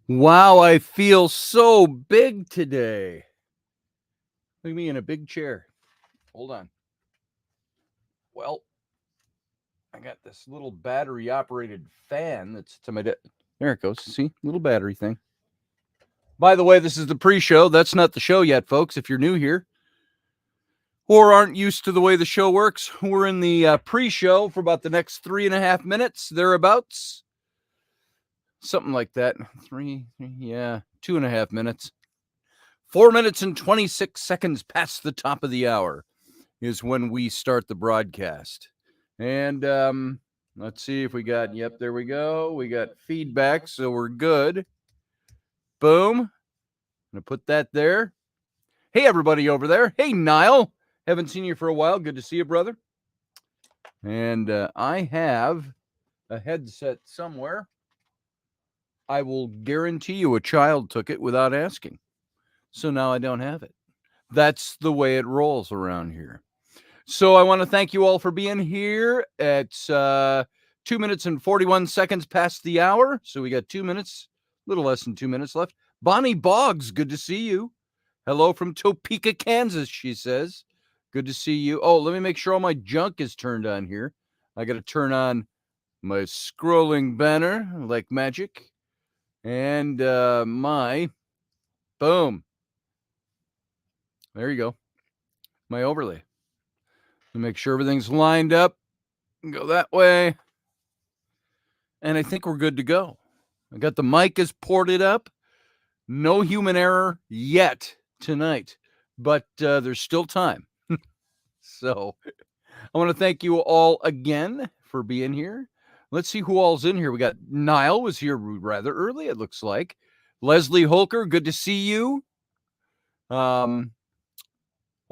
Wow, I feel so big today. Look at me in a big chair. Hold on. Well, I got this little battery operated fan that's to my there it goes. See? Little battery thing. By the way, this is the pre-show. That's not the show yet, folks, if you're new here or aren't used to the way the show works. We're in the pre-show for about the next 3.5 minutes, thereabouts. Something like that. Yeah, 2.5 minutes. 4 minutes and 26 seconds past the top of the hour is when we start the broadcast. And let's see if we got, yep, there we go. We got feedback, so we're good. Boom. I'm going to put that there. Hey, everybody over there. Hey, Niall. Haven't seen you for a while. Good to see you, brother. And I have a headset somewhere. I will guarantee you a child took it without asking. So now I don't have it. That's the way it rolls around here. So I want to thank you all for being here. It's 2 minutes and 41 seconds past the hour. So we got 2 minutes, a little less than 2 minutes left. Bonnie Boggs, good to see you. Hello from Topeka, Kansas, she says. Good to see you. Oh, let me make sure all my junk is turned on here. I got to turn on my scrolling banner like magic. And my, boom. There you go. My overlay. Make sure everything's lined up. Go that way. And I think we're good to go. I got the mic is ported up. No human error yet tonight, but there's still time. So I want to thank you all again for being here. Let's see who all's in here. We got Niall was here rather early, it looks like. Leslie Holker, good to see you. Hold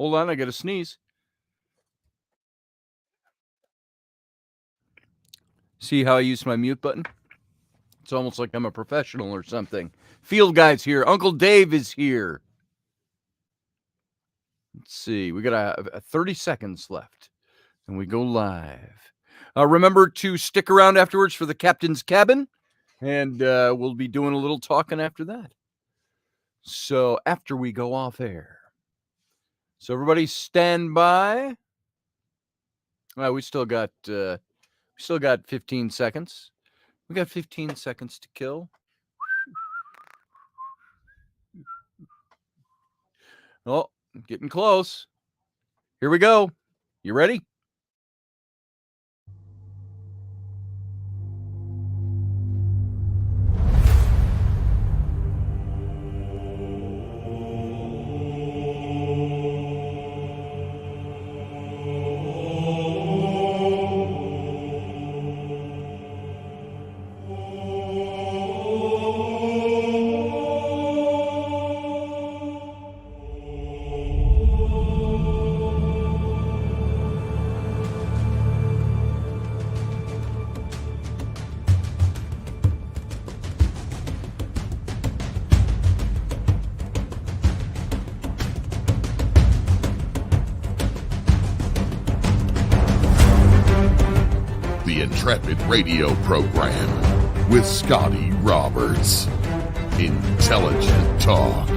on, I got to sneeze. See how I use my mute button? It's almost like I'm a professional or something. Field Guy's here. Uncle Dave is here. Let's see. We got a 30 seconds left, and we go live. Remember to stick around afterwards for the captain's cabin, and we'll be doing a little talking after that. So after we go off air. So everybody stand by. We still got 15 seconds. We got 15 seconds to kill. Oh, getting close. Here we go. You ready? The Intrepid radio program with Scotty Roberts. Intelligent talk.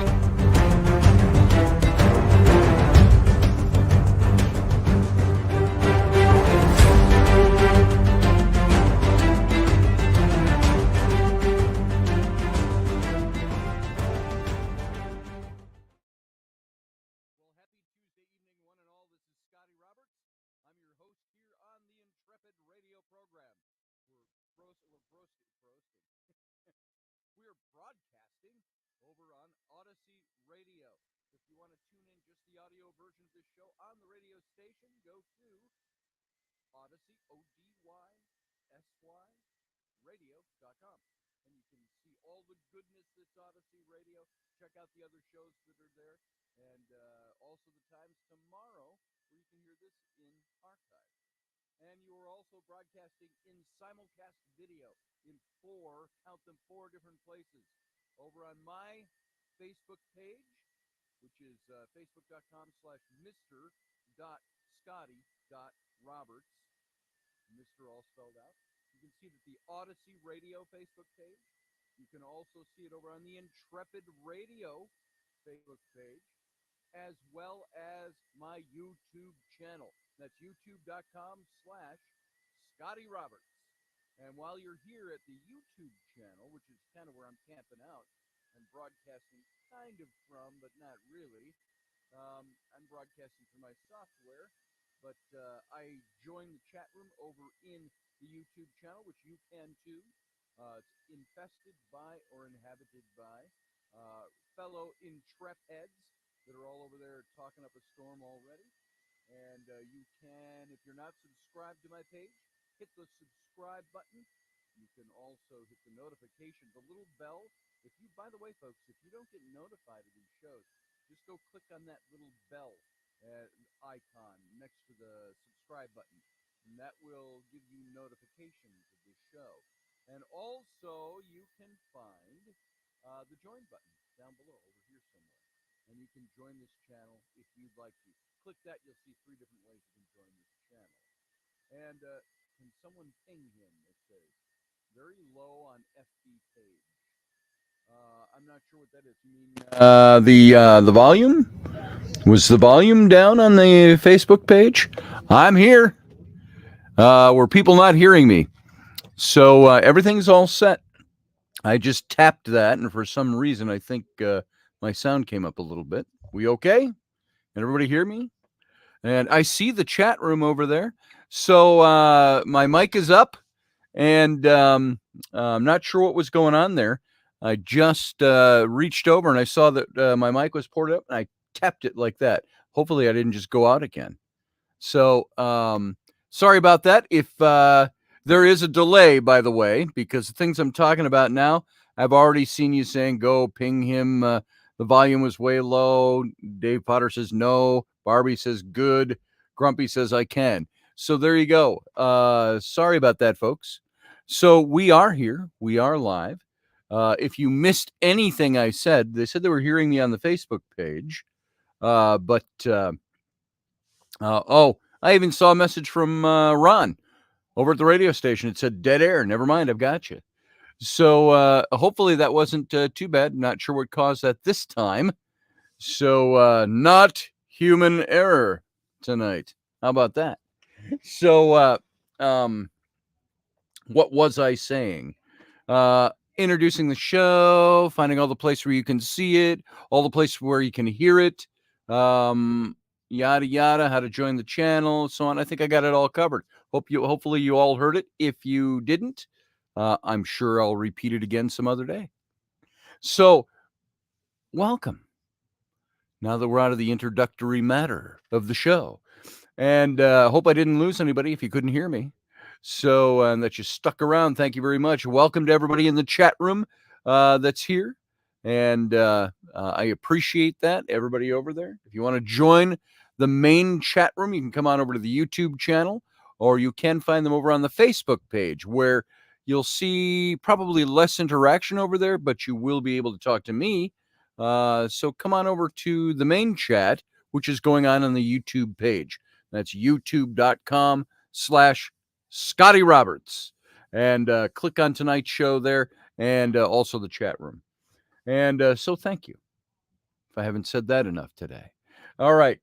Radio.com. And you can see all the goodness that's Odyssey Radio. Check out the other shows that are there. And also the times tomorrow where you can hear this in archive. And you are also broadcasting in simulcast video in four different places. Over on my Facebook page, which is facebook.com/Mr.Scotty.Roberts. Mr. all spelled out. You can see that the Odyssey Radio Facebook page, You can also see it over on the Intrepid Radio Facebook page, as well as my YouTube channel. That's youtube.com/Scotty Roberts. And while you're here at the YouTube channel, which is kind of where I'm camping out and broadcasting kind of from, but not really, I'm broadcasting through my software, but I joined the chat room over in the YouTube channel, which you can too. It's infested by or inhabited by fellow Intrepids that are all over there talking up a storm already. And you can, if you're not subscribed to my page, hit the subscribe button. You can also hit the notification, the little bell. If you, by the way, folks, if you don't get notified of these shows, just go click on that little bell icon next to the subscribe button, and that will give you notifications of this show. And also, you can find the join button down below over here somewhere, and you can join this channel if you'd like to. Click that, you'll see 3 different ways you can join this channel. And can someone ping him? It says very low on FB page. I'm not sure what that is. You mean the volume? Was the volume down on the Facebook page? I'm here. Were people not hearing me? So everything's all set. I just tapped that, and for some reason, I think my sound came up a little bit. We okay? Can everybody hear me? And I see the chat room over there. So my mic is up, and I'm not sure what was going on there. I just reached over, and I saw that my mic was poured up, and I tapped it like that. Hopefully, I didn't just go out again. So sorry about that. If there is a delay, by the way, because the things I'm talking about now, I've already seen you saying, go ping him. The volume was way low. Dave Potter says no. Barbie says good. Grumpy says I can. So there you go. Sorry about that, folks. So we are here. We are live. If you missed anything I said, they said they were hearing me on the Facebook page. I even saw a message from Ron over at the radio station. It said dead air. Never mind, I've got you. So hopefully that wasn't too bad. Not sure what caused that this time. So not human error tonight. How about that? So what was I saying? Introducing the show, finding all the places where you can see it, all the places where you can hear it, yada yada, how to join the channel, so on. I think I got it all covered. Hopefully you all heard it. If you didn't, I'm sure I'll repeat it again some other day. So, welcome. Now that we're out of the introductory matter of the show, and hope I didn't lose anybody if you couldn't hear me. So, and that you stuck around, thank you very much. Welcome to everybody in the chat room that's here. And I appreciate that, everybody over there. If you want to join the main chat room, you can come on over to the YouTube channel, or you can find them over on the Facebook page, where you'll see probably less interaction over there, but you will be able to talk to me. So come on over to the main chat, which is going on the YouTube page. That's youtube.com/Scotty Roberts. And click on tonight's show there, and also the chat room. And so thank you, if I haven't said that enough today. All right.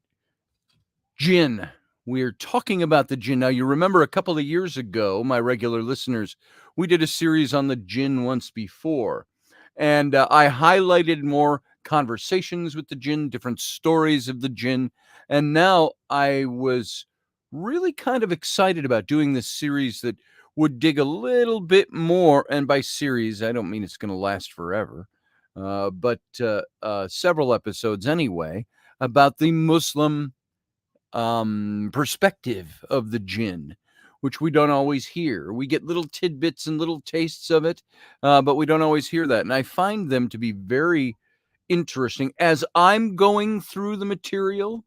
Jinn. We're talking about the Jinn. Now, you remember a couple of years ago, my regular listeners, we did a series on the Jinn once before. And I highlighted more conversations with the Jinn, different stories of the Jinn. And now I was really kind of excited about doing this series that would dig a little bit more. And by series, I don't mean it's going to last forever, but several episodes anyway, about the Muslim perspective of the Jinn, which we don't always hear. We get little tidbits and little tastes of it, but we don't always hear that. And I find them to be very interesting. As I'm going through the material,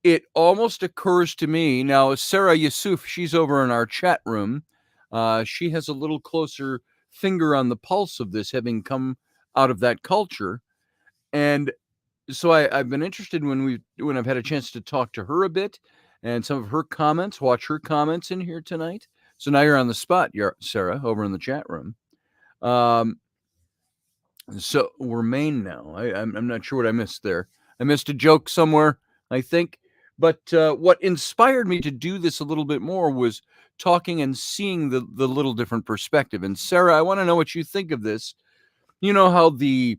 it almost occurs to me, now Sarah Yusuf, she's over in our chat room. She has a little closer finger on the pulse of this, having come out of that culture. And so I've been interested when I've had a chance to talk to her a bit, and some of her comments, watch her comments in here tonight. So now you're on the spot, Sarah, over in the chat room. So we're Maine now. I'm not sure what I missed there. I missed a joke somewhere, I think. But what inspired me to do this a little bit more was talking and seeing the little different perspective. And Sarah, I want to know what you think of this. You know how the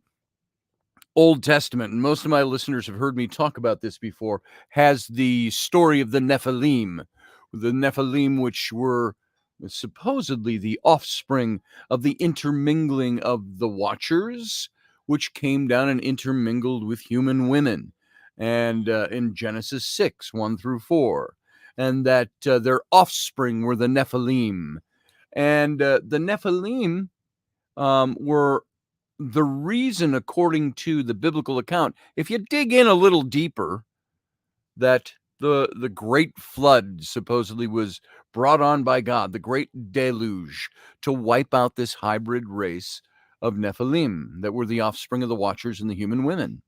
Old Testament, and most of my listeners have heard me talk about this before, has the story of the Nephilim. The Nephilim, which were supposedly the offspring of the intermingling of the Watchers, which came down and intermingled with human women. And in Genesis 6, 1 through 4, and that their offspring were the Nephilim. And the Nephilim were the reason, according to the biblical account, if you dig in a little deeper, that the great flood supposedly was brought on by God, the great deluge, to wipe out this hybrid race of Nephilim that were the offspring of the Watchers and the human women.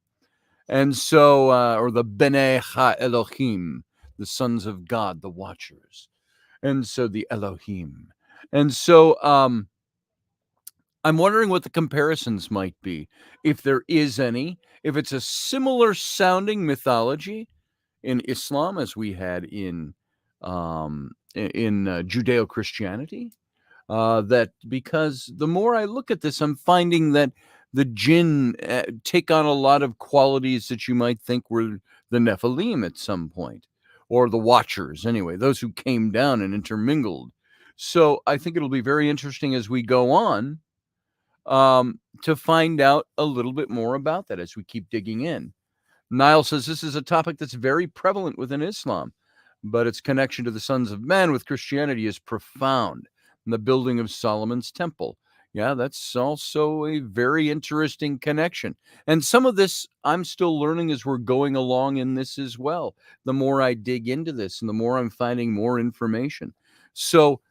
And so, or the B'nai Ha-Elohim, the sons of God, the Watchers. And so the Elohim. And so, I'm wondering what the comparisons might be, if there is any, if it's a similar sounding mythology in Islam as we had in Judeo-Christianity. That because the more I look at this, I'm finding that the Jinn take on a lot of qualities that you might think were the Nephilim at some point, or the Watchers anyway, those who came down and intermingled. So I think it'll be very interesting as we go on to find out a little bit more about that as we keep digging in. Niall says this is a topic that's very prevalent within Islam, but its connection to the sons of men with Christianity is profound. And the building of Solomon's temple. Yeah, that's also a very interesting connection. And some of this I'm still learning as we're going along in this as well. The more I dig into this and the more I'm finding more information. So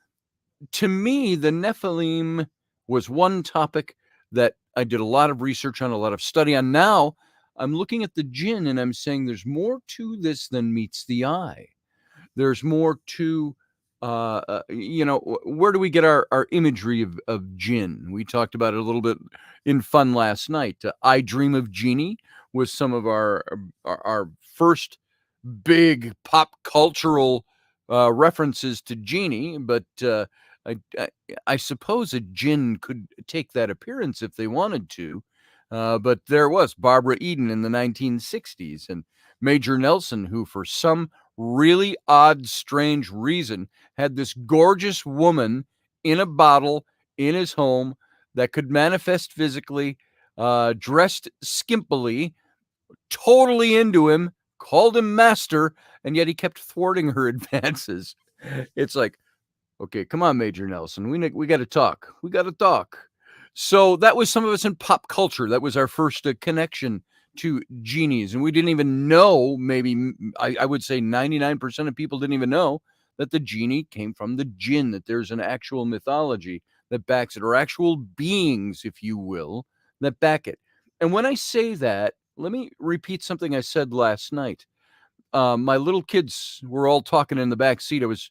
to me, the Nephilim was one topic that I did a lot of research on, a lot of study on. Now I'm looking at the Jinn and I'm saying there's more to this than meets the eye. There's more to, where do we get our imagery of Jinn? We talked about it a little bit in fun last night. I Dream of Genie was some of our first big pop cultural references to Genie, but I suppose a Jinn could take that appearance if they wanted to. But there was Barbara Eden in the 1960s and Major Nelson, who for some really odd, strange reason had this gorgeous woman in a bottle in his home that could manifest physically, dressed skimpily, totally into him, called him master, and yet he kept thwarting her advances. It's like, okay, come on, Major Nelson. We got to talk. We got to talk. So that was some of us in pop culture. That was our first connection to genies. And we didn't even know, maybe I would say 99% of people didn't even know that the genie came from the Jinn, that there's an actual mythology that backs it, or actual beings, if you will, that back it. And when I say that, let me repeat something I said last night. My little kids were all talking in the back seat. I was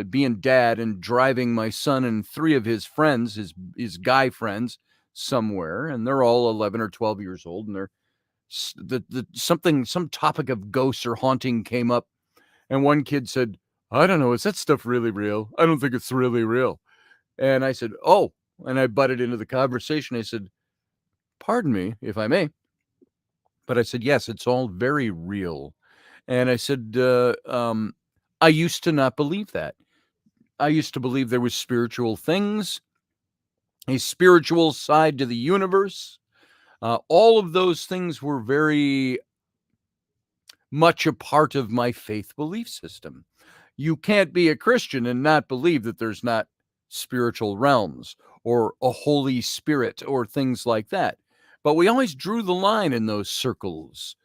being dad and driving my son and three of his friends, his guy friends, somewhere, and they're all 11 or 12 years old, and some topic of ghosts or haunting came up, and one kid said, "I don't know, is that stuff really real? I don't think it's really real." And I said, "Oh," and I butted into the conversation. I said, "Pardon me, if I may," but I said, "Yes, it's all very real." And I said, I used to not believe that. I used to believe there was spiritual things, a spiritual side to the universe. All of those things were very much a part of my faith belief system. You can't be a Christian and not believe that there's not spiritual realms or a Holy Spirit or things like that. But we always drew the line in those circles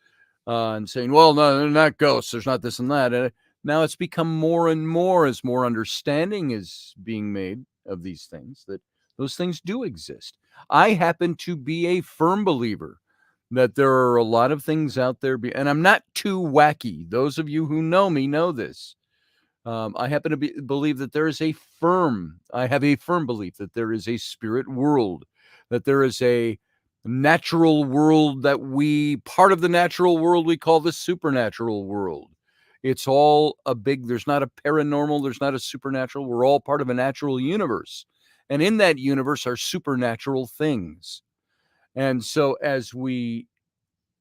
and saying, well, no, they're not ghosts. There's not this and that. And now it's become more and more as more understanding is being made of these things, that those things do exist. I happen to be a firm believer that there are a lot of things out there, and I'm not too wacky. Those of you who know me know this. I happen to believe that there is I have a firm belief that there is a spirit world, that there is a natural world part of the natural world we call the supernatural world. It's all there's not a paranormal, there's not a supernatural. We're all part of a natural universe. And in that universe are supernatural things. And so as we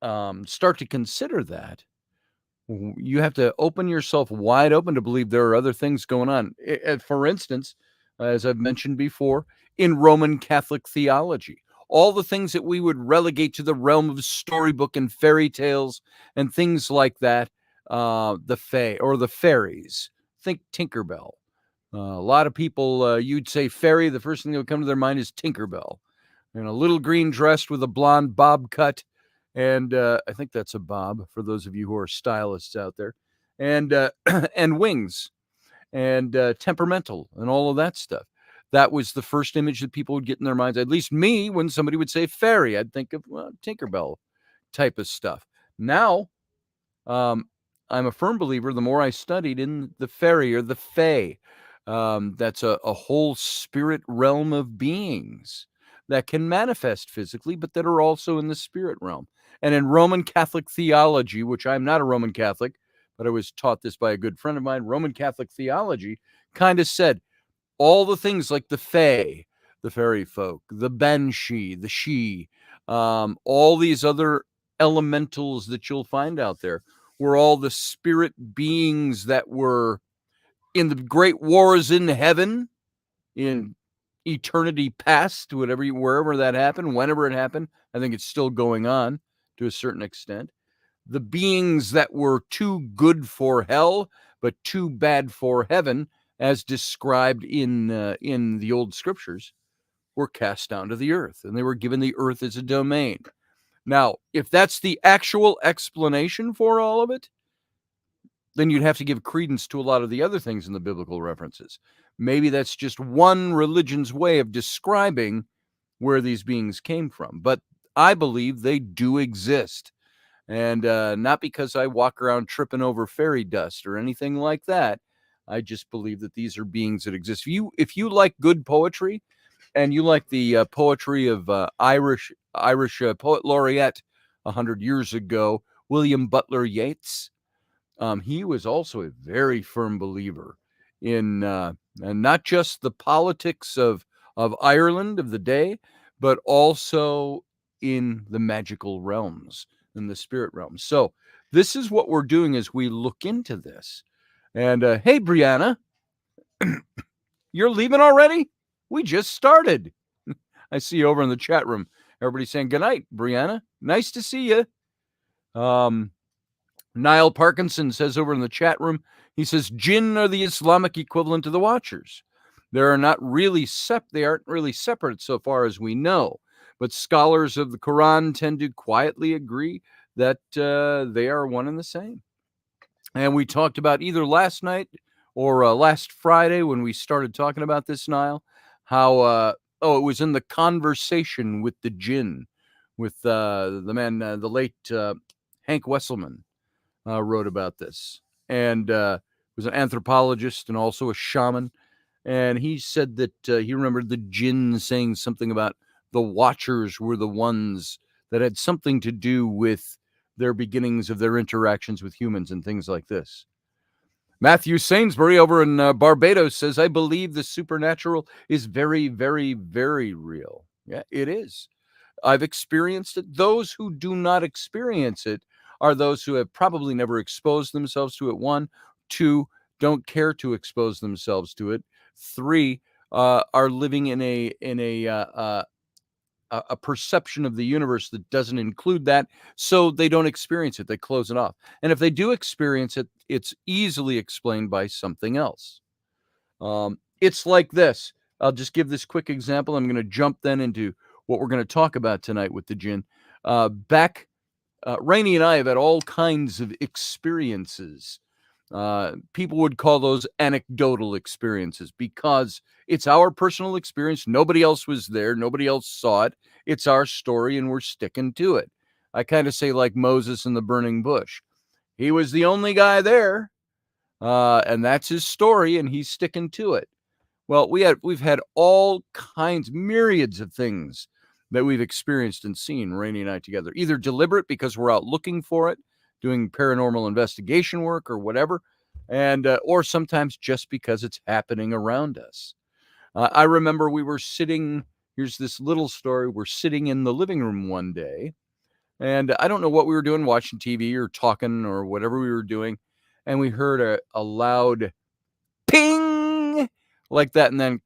start to consider that, you have to open yourself wide open to believe there are other things going on. For instance, as I've mentioned before, in Roman Catholic theology, all the things that we would relegate to the realm of storybook and fairy tales and things like that, the fae or the fairies. Think Tinkerbell. A lot of people, you'd say fairy, the first thing that would come to their mind is Tinkerbell. In a little green dress with a blonde bob cut. And I think that's a bob for those of you who are stylists out there. And and wings and temperamental and all of that stuff. That was the first image that people would get in their minds. At least me, when somebody would say fairy, I'd think of Tinkerbell type of stuff. Now, I'm a firm believer, the more I studied in the fairy or the fae, that's a whole spirit realm of beings that can manifest physically, but that are also in the spirit realm. And in Roman Catholic theology, which I'm not a Roman Catholic, but I was taught this by a good friend of mine, Roman Catholic theology kind of said all the things like the fae, the fairy folk, the banshee, the she, all these other elementals that you'll find out there were all the spirit beings that were in the great wars in heaven, in eternity past, wherever that happened, whenever it happened. I think it's still going on to a certain extent. The beings that were too good for hell, but too bad for heaven, as described in the old scriptures, were cast down to the earth, and they were given the earth as a domain. Now, if that's the actual explanation for all of it, then you'd have to give credence to a lot of the other things in the biblical references. Maybe that's just one religion's way of describing where these beings came from. But I believe they do exist. And not because I walk around tripping over fairy dust or anything like that. I just believe that these are beings that exist. If you like good poetry, and you like the poetry of Irish poet laureate 100 years ago, William Butler Yeats, he was also a very firm believer in and not just the politics of Ireland of the day, but also in the magical realms, in the spirit realms. So this is what we're doing as we look into this. And hey, Brianna, you're leaving already? We just started. I see you over in the chat room. Everybody saying good night, Brianna. Nice to see you. Niall Parkinson says over in the chat room, he says, Jinn are the Islamic equivalent to the Watchers. They aren't really separate so far as we know. But scholars of the Quran tend to quietly agree that they are one and the same. And we talked about either last night or last Friday when we started talking about this, Niall, how, it was in the conversation with the Jinn, with the man, the late Hank Wesselman. Wrote about this, and was an anthropologist and also a shaman. And he said that he remembered the Jinn saying something about the Watchers were the ones that had something to do with their beginnings of their interactions with humans and things like this. Matthew Sainsbury over in Barbados says, I believe the supernatural is very, very, very real. Yeah, it is. I've experienced it. Those who do not experience it are those who have probably never exposed themselves to it. 1, 2, don't care to expose themselves to it. 3, are living in a perception of the universe that doesn't include that, so they don't experience it. They close it off. And if they do experience it, it's easily explained by something else. It's like this. I'll just give this quick example. I'm going to jump then into what we're going to talk about tonight with the Jinn. Rainey and I have had all kinds of experiences. People would call those anecdotal experiences because it's our personal experience. Nobody else was there. Nobody else saw it. It's our story, and we're sticking to it. I kind of say like Moses in the burning bush. He was the only guy there, and that's his story, and he's sticking to it. Well, we've had all kinds, myriads of things that we've experienced and seen, Rainey and I together. Either deliberate because we're out looking for it, doing paranormal investigation work or whatever, and or sometimes just because it's happening around us. I remember we were sitting, here's this little story, we're sitting in the living room one day, and I don't know what we were doing, watching TV or talking or whatever we were doing, and we heard a loud ping like that, and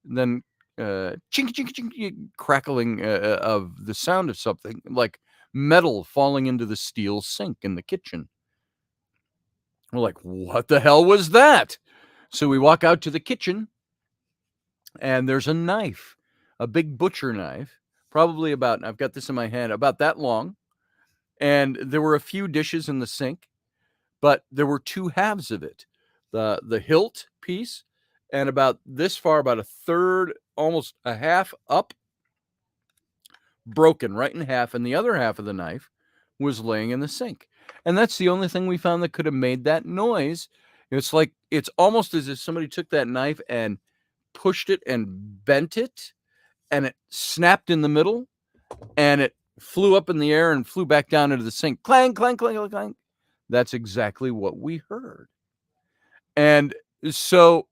then chink, chink, chink, crackling of the sound of something like metal falling into the steel sink in the kitchen. We're like, what the hell was that? So we walk out to the kitchen, and there's a knife, a big butcher knife, probably about, I've got this in my hand, about that long. And there were a few dishes in the sink, but there were two halves of it. The hilt piece, and about this far, about a third, almost a half up, broken right in half, and the other half of the knife was laying in the sink. And that's the only thing we found that could have made that noise. It's like, it's almost as if somebody took that knife and pushed it and bent it, and it snapped in the middle, and it flew up in the air and flew back down into the sink. Clang, clang, clang, clang. That's exactly what we heard. And so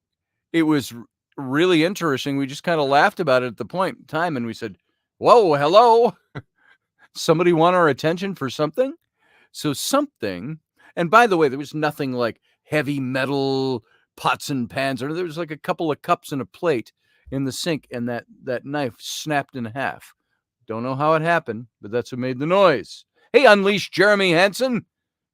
it was really interesting. We just kind of laughed about it at the point in time, and we said, whoa, hello. Somebody want our attention for something? So something, and by the way, there was nothing like heavy metal pots and pans, or there was like a couple of cups and a plate in the sink, and that knife snapped in half. Don't know how it happened, but that's what made the noise. Hey, Unleashed Jeremy Hansen.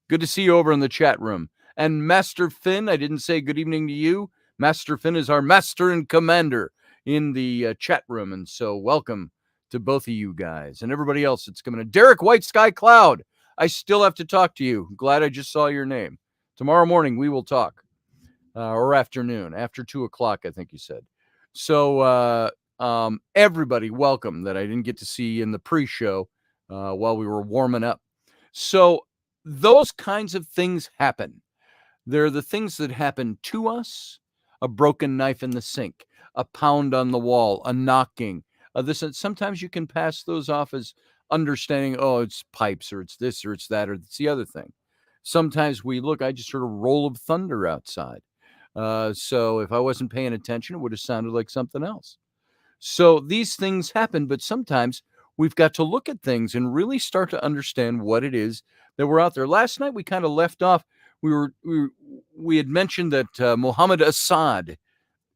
Good to see you over in the chat room. And Master Finn, I didn't say good evening to you. Master Finn is our master and commander in the chat room, and so welcome to both of you guys and everybody else that's coming in. Derek White Sky Cloud, I still have to talk to you. Glad I just saw your name. Tomorrow morning we will talk, or afternoon, after 2 o'clock, I think you said. So everybody, welcome that I didn't get to see in the pre-show while we were warming up. So those kinds of things happen. They're the things that happen to us: a broken knife in the sink, a pound on the wall, a knocking. Sometimes you can pass those off as understanding, oh, it's pipes, or it's this, or it's that, or it's the other thing. Sometimes I just heard a roll of thunder outside. So if I wasn't paying attention, it would have sounded like something else. So these things happen, but sometimes we've got to look at things and really start to understand what it is that we're out there. Last night we kind of left off. We had mentioned that Muhammad Assad,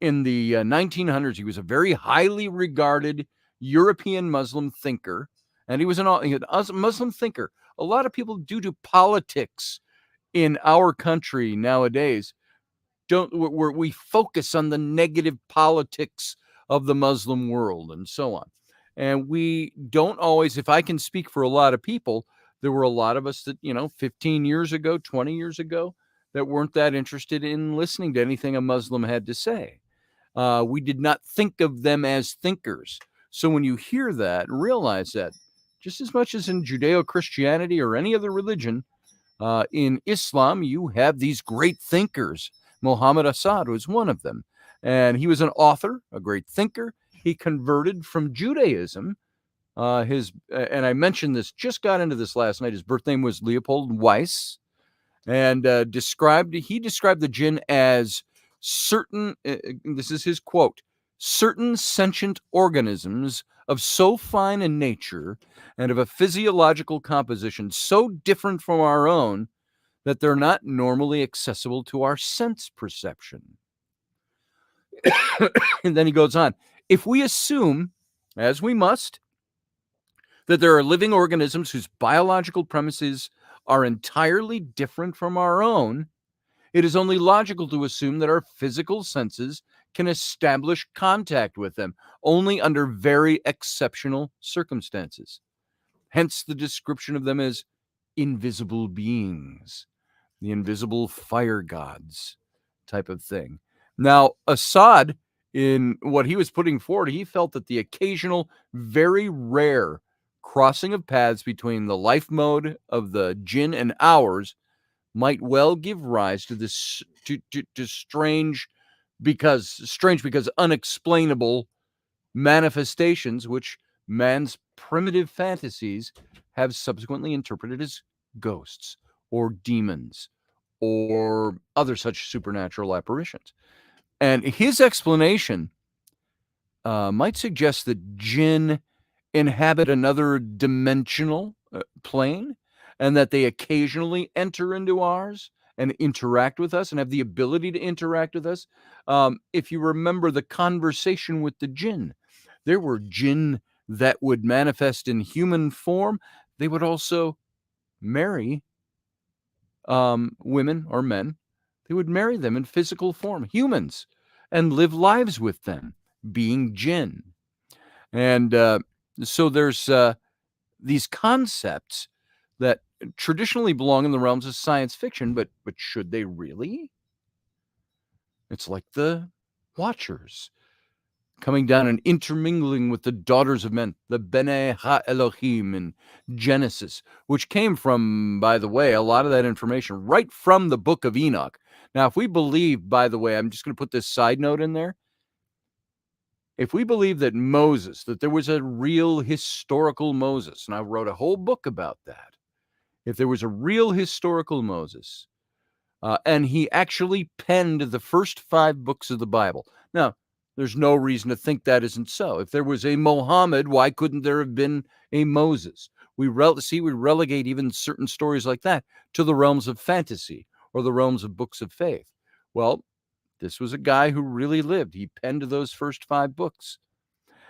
in the 1900s, he was a very highly regarded European Muslim thinker, and he was a Muslim thinker. A lot of people, due to politics in our country nowadays, we focus on the negative politics of the Muslim world and so on. And we don't always, if I can speak for a lot of people, there were a lot of us that, 15 years ago, 20 years ago, that weren't that interested in listening to anything a Muslim had to say. We did not think of them as thinkers. So when you hear that, realize that just as much as in Judeo-Christianity or any other religion, in Islam, you have these great thinkers. Muhammad Assad was one of them. And he was an author, a great thinker. He converted from Judaism. And I mentioned this, just got into this last night. His birth name was Leopold Weiss. And he described the jinn as certain, this is his quote, certain sentient organisms of so fine a nature and of a physiological composition so different from our own that they're not normally accessible to our sense perception. And then he goes on, if we assume, as we must, that there are living organisms whose biological premises are entirely different from our own, it is only logical to assume that our physical senses can establish contact with them only under very exceptional circumstances. Hence the description of them as invisible beings, the invisible fire gods type of thing. Now, Assad, in what he was putting forward, he felt that the occasional, very rare crossing of paths between the life mode of the jinn and ours might well give rise to this to strange because unexplainable manifestations, which man's primitive fantasies have subsequently interpreted as ghosts or demons or other such supernatural apparitions. And his explanation might suggest that Jinn inhabit another dimensional plane, and that they occasionally enter into ours and interact with us and have the ability to interact with us. If you remember the conversation with the Jinn, there were Jinn that would manifest in human form. They would also marry women or men. They would marry them in physical form, humans, and live lives with them, being Jinn. And so there's these concepts that traditionally belong in the realms of science fiction, but should they really? It's like the Watchers coming down and intermingling with the daughters of men, the Bene Ha-Elohim in Genesis, which came from, by the way, a lot of that information right from the book of Enoch. Now, if we believe, by the way, I'm just going to put this side note in there. If we believe that Moses, that there was a real historical Moses, and I wrote a whole book about that, if there was a real historical Moses, and he actually penned the first 5 books of the Bible. Now, there's no reason to think that isn't so. If there was a Mohammed, why couldn't there have been a Moses? We relegate even certain stories like that to the realms of fantasy or the realms of books of faith. Well, this was a guy who really lived. He penned those first 5 books.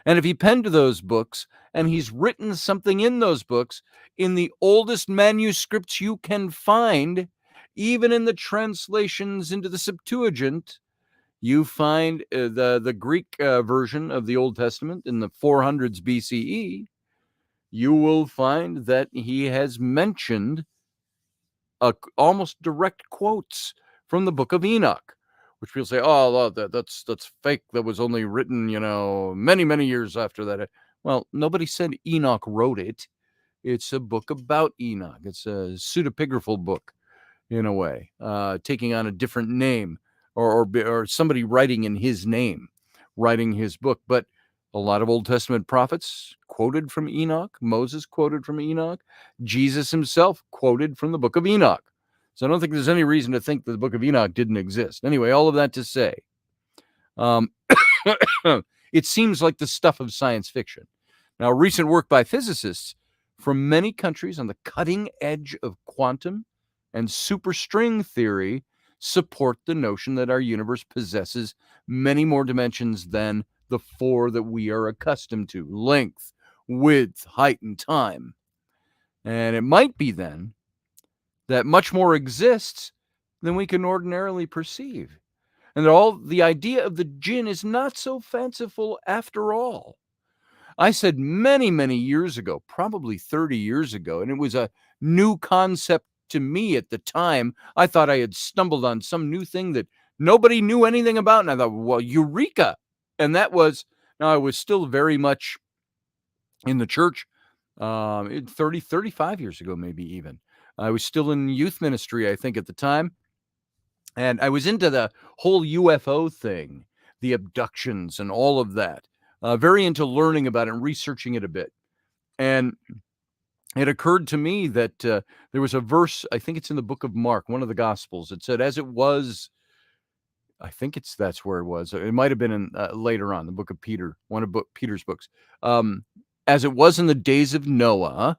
And if he penned those books and he's written something in those books, in the oldest manuscripts you can find, even in the translations into the Septuagint, you find the Greek version of the Old Testament in the 400s BCE, you will find that he has mentioned almost direct quotes from the book of Enoch, which people say, oh, that's fake. That was only written, many, many years after that. Well, nobody said Enoch wrote it. It's a book about Enoch. It's a pseudepigraphal book, in a way, taking on a different name, or somebody writing in his name, writing his book. But a lot of Old Testament prophets quoted from Enoch. Moses quoted from Enoch. Jesus himself quoted from the book of Enoch. So I don't think there's any reason to think that the book of Enoch didn't exist. Anyway, all of that to say, it seems like the stuff of science fiction. Now, recent work by physicists from many countries on the cutting edge of quantum and superstring theory support the notion that our universe possesses many more dimensions than the 4 that we are accustomed to: length, width, height, and time. And it might be then that much more exists than we can ordinarily perceive, and that the idea of the Jinn is not so fanciful after all. I said many, many years ago, probably 30 years ago, and it was a new concept to me at the time. I thought I had stumbled on some new thing that nobody knew anything about, and I thought, well, eureka! And that was, now I was still very much in the church, 35 years ago, maybe even. I was still in youth ministry, I think, at the time. And I was into the whole UFO thing, the abductions and all of that. Very into learning about it and researching it a bit. And it occurred to me that there was a verse, I think it's in the book of Mark, one of the Gospels. It said, as it was, I think that's where it was. It might have been in later on, the book of Peter, one of Peter's books. As it was in the days of Noah,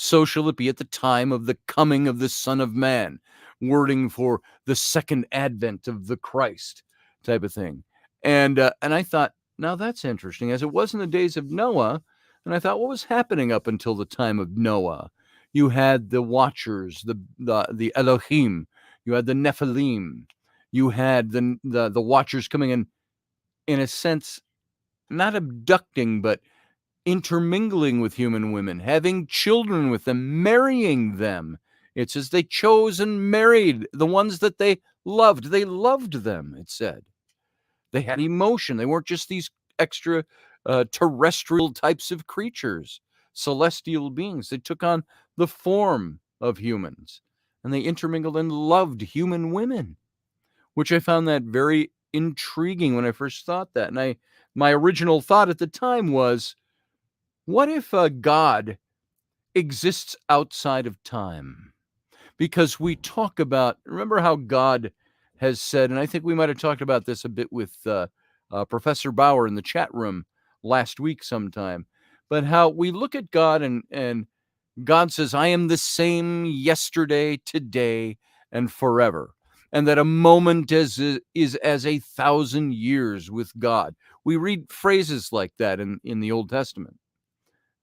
so shall it be at the time of the coming of the Son of Man. Wording for the second advent of the Christ type of thing. And I thought, now that's interesting. As it was in the days of Noah, and I thought, what was happening up until the time of Noah? You had the Watchers, the Elohim. You had the Nephilim. You had the Watchers coming in a sense, not abducting, but intermingling with human women, having children with them, marrying them. It says they chose and married the ones that they loved. They loved them, it said. They had emotion. They weren't just these extra terrestrial types of creatures, celestial beings. They took on the form of humans, and they intermingled and loved human women, which I found that very intriguing when I first thought that. And my original thought at the time was, What if God exists outside of time? Because we talk about, remember how God has said, and I think we might have talked about this a bit with Professor Bauer in the chat room last week sometime, but how we look at God and God says, I am the same yesterday, today, and forever. And that a moment is as 1,000 years with God. We read phrases like that in the Old Testament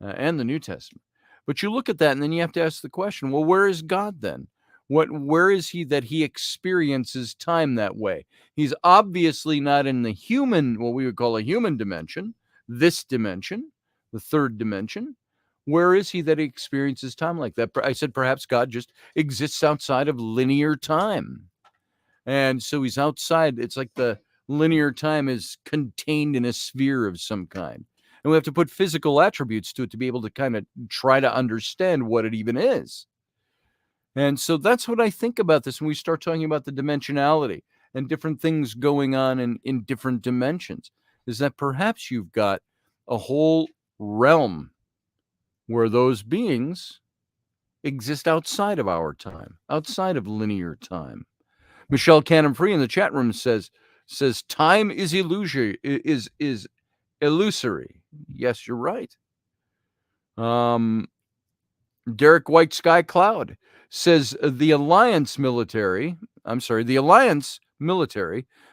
and the New Testament. But you look at that and then you have to ask the question, well, where is God then? Where is he that he experiences time that way? He's obviously not in the human, what we would call a human dimension, this dimension, the third dimension. Where is he that he experiences time like that? I said perhaps God just exists outside of linear time. And so he's outside. It's like the linear time is contained in a sphere of some kind. And we have to put physical attributes to it to be able to kind of try to understand what it even is. And so that's what I think about this when we start talking about the dimensionality and different things going on in different dimensions, is that perhaps you've got a whole realm where those beings exist outside of our time, outside of linear time. Michelle Cannon Free in the chat room says time is illusory. Is illusory. Yes, you're right. Derek White Sky Cloud says the Alliance military,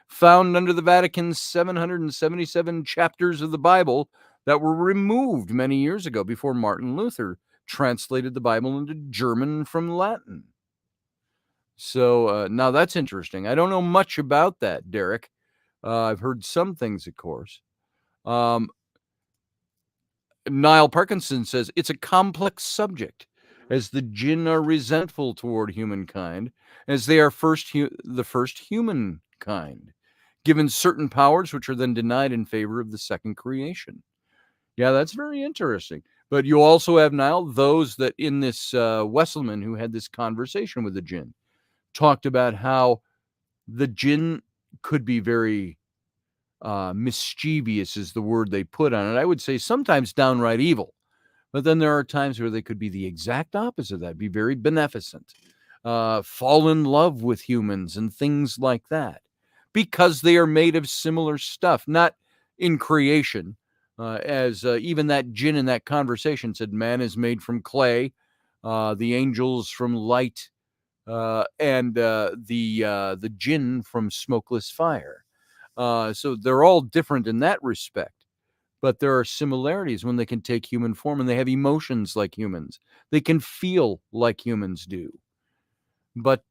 found under the Vatican's 777 chapters of the Bible that were removed many years ago before Martin Luther translated the Bible into German from Latin. So now that's interesting. I don't know much about that, Derek. I've heard some things, of course. Niall Parkinson says it's a complex subject, as the Jinn are resentful toward humankind, as they are the first humankind, given certain powers which are then denied in favor of the second creation. Yeah, that's very interesting. But you also have, Niall, those that in this Wesselman who had this conversation with the Jinn talked about how the Jinn could be very mischievous is the word they put on it. I would say sometimes downright evil, but then there are times where they could be the exact opposite of that, be very beneficent, fall in love with humans and things like that, because they are made of similar stuff, not in creation, as even that Jinn in that conversation said, man is made from clay, the angels from light, and the Jinn from smokeless fire. So they're all different in that respect, but there are similarities when they can take human form and they have emotions like humans. They can feel like humans do. But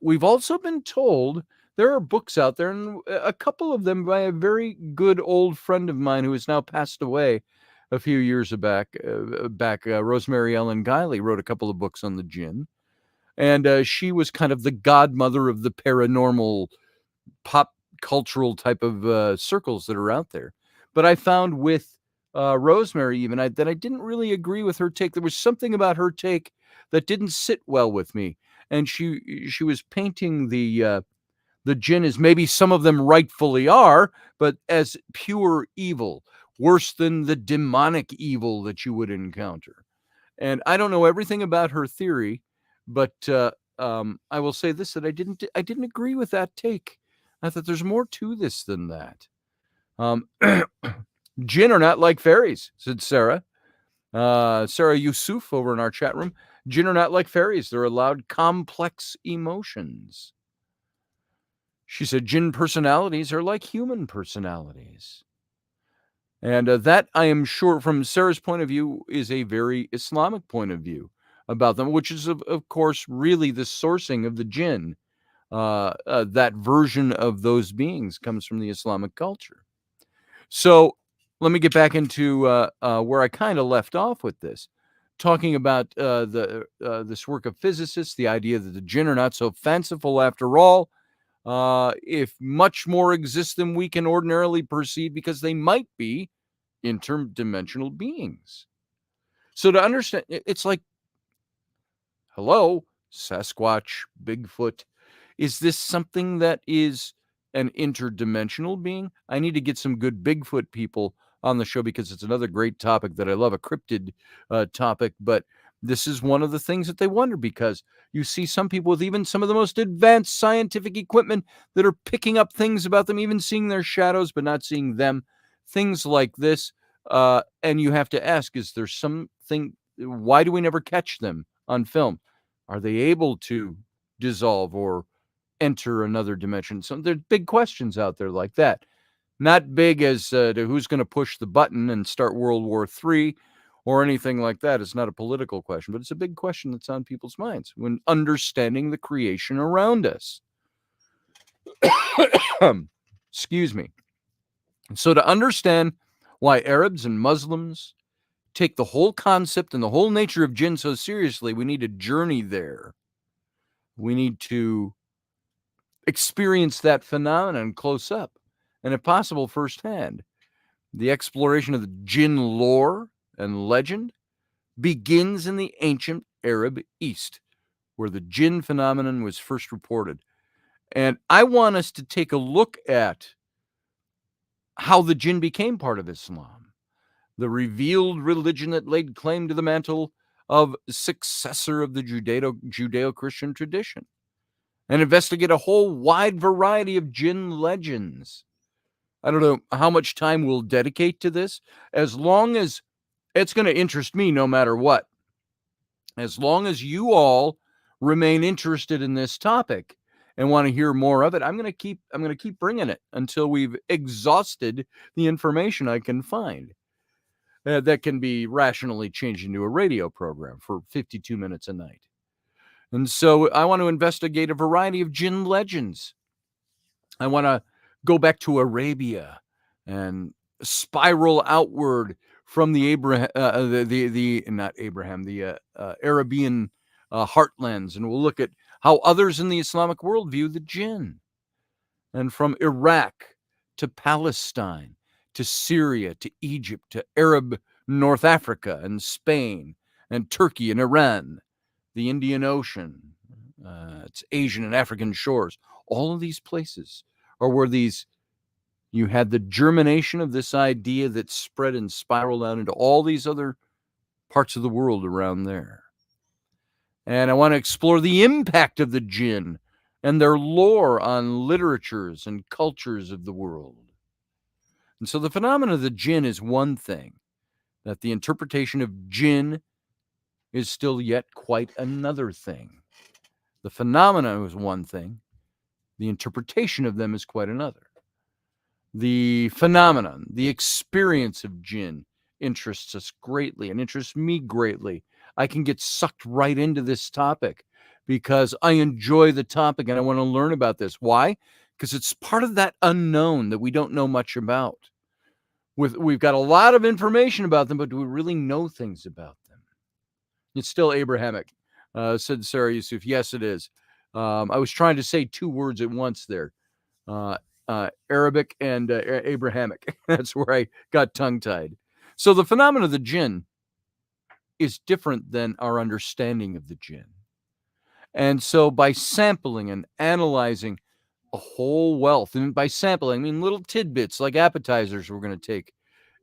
we've also been told there are books out there, and a couple of them by a very good old friend of mine who has now passed away a few years back. Rosemary Ellen Guiley wrote a couple of books on the Jinn, and she was kind of the godmother of the paranormal pop cultural type of circles that are out there. But I found with Rosemary even that I didn't really agree with her take. There was something about her take that didn't sit well with me. And she was painting the Jinn as maybe some of them rightfully are, but as pure evil, worse than the demonic evil that you would encounter. And I don't know everything about her theory, but I will say this, that I didn't agree with that take. I thought there's more to this than that. Jinn are not like fairies, said Sarah. Sarah Yusuf over in our chat room. Jinn are not like fairies. They're allowed complex emotions. She said Jinn personalities are like human personalities. And that, I am sure, from Sarah's point of view, is a very Islamic point of view about them, which is, of course, really the sourcing of the Jinn. That version of those beings comes from the Islamic culture. So let me get back into where I kind of left off with this, talking about this work of physicists, the idea that the Jinn are not so fanciful after all, if much more exists than we can ordinarily perceive, because they might be interdimensional beings. So to understand, it's like, hello, Sasquatch, Bigfoot. Is this something that is an interdimensional being? I need to get some good Bigfoot people on the show because it's another great topic that I love, a cryptid topic. But this is one of the things that they wonder, because you see some people with even some of the most advanced scientific equipment that are picking up things about them, even seeing their shadows, but not seeing them. Things like this. And you have to ask, is there something, why do we never catch them on film? Are they able to dissolve or enter another dimension? So there's big questions out there like that. Not big as to who's going to push the button and start World War III or anything like that. It's not a political question, but it's a big question that's on people's minds when understanding the creation around us. Excuse me. So to understand why Arabs and Muslims take the whole concept and the whole nature of jinn so seriously, we need a journey there. We need to experience that phenomenon close up, and if possible, firsthand. The exploration of the jinn lore and legend begins in the ancient Arab East, where the jinn phenomenon was first reported. And I want us to take a look at how the jinn became part of Islam, the revealed religion that laid claim to the mantle of successor of the Judeo-Christian tradition, and investigate a whole wide variety of jinn legends. I don't know how much time we'll dedicate to this, as long as it's going to interest me no matter what. As long as you all remain interested in this topic and want to hear more of it, I'm going to keep bringing it until we've exhausted the information I can find that can be rationally changed into a radio program for 52 minutes a night. And so I want to investigate a variety of jinn legends. I want to go back to Arabia and spiral outward from the Arabian heartlands, and we'll look at how others in the Islamic world view the jinn. And from Iraq to Palestine to Syria to Egypt to Arab North Africa and Spain and Turkey and Iran, the Indian Ocean, its Asian and African shores, all of these places are where you had the germination of this idea that spread and spiraled out into all these other parts of the world around there. And I want to explore the impact of the jinn and their lore on literatures and cultures of the world. And so the phenomenon of the jinn is one thing, that the interpretation of jinn is still yet quite another thing. The phenomena is one thing, the interpretation of them is quite another. The phenomenon, the experience of jinn interests us greatly and interests me greatly. I can get sucked right into this topic because I enjoy the topic and I want to learn about this. Why? Because it's part of that unknown that we don't know much about. We've got a lot of information about them, but do we really know things about them? It's still Abrahamic, said Sarah Yusuf. Yes, it is. I was trying to say two words at once there. Arabic and Abrahamic. That's where I got tongue-tied. So the phenomenon of the jinn is different than our understanding of the jinn. And so by sampling and analyzing a whole wealth, and by sampling, I mean little tidbits like appetizers we're going to take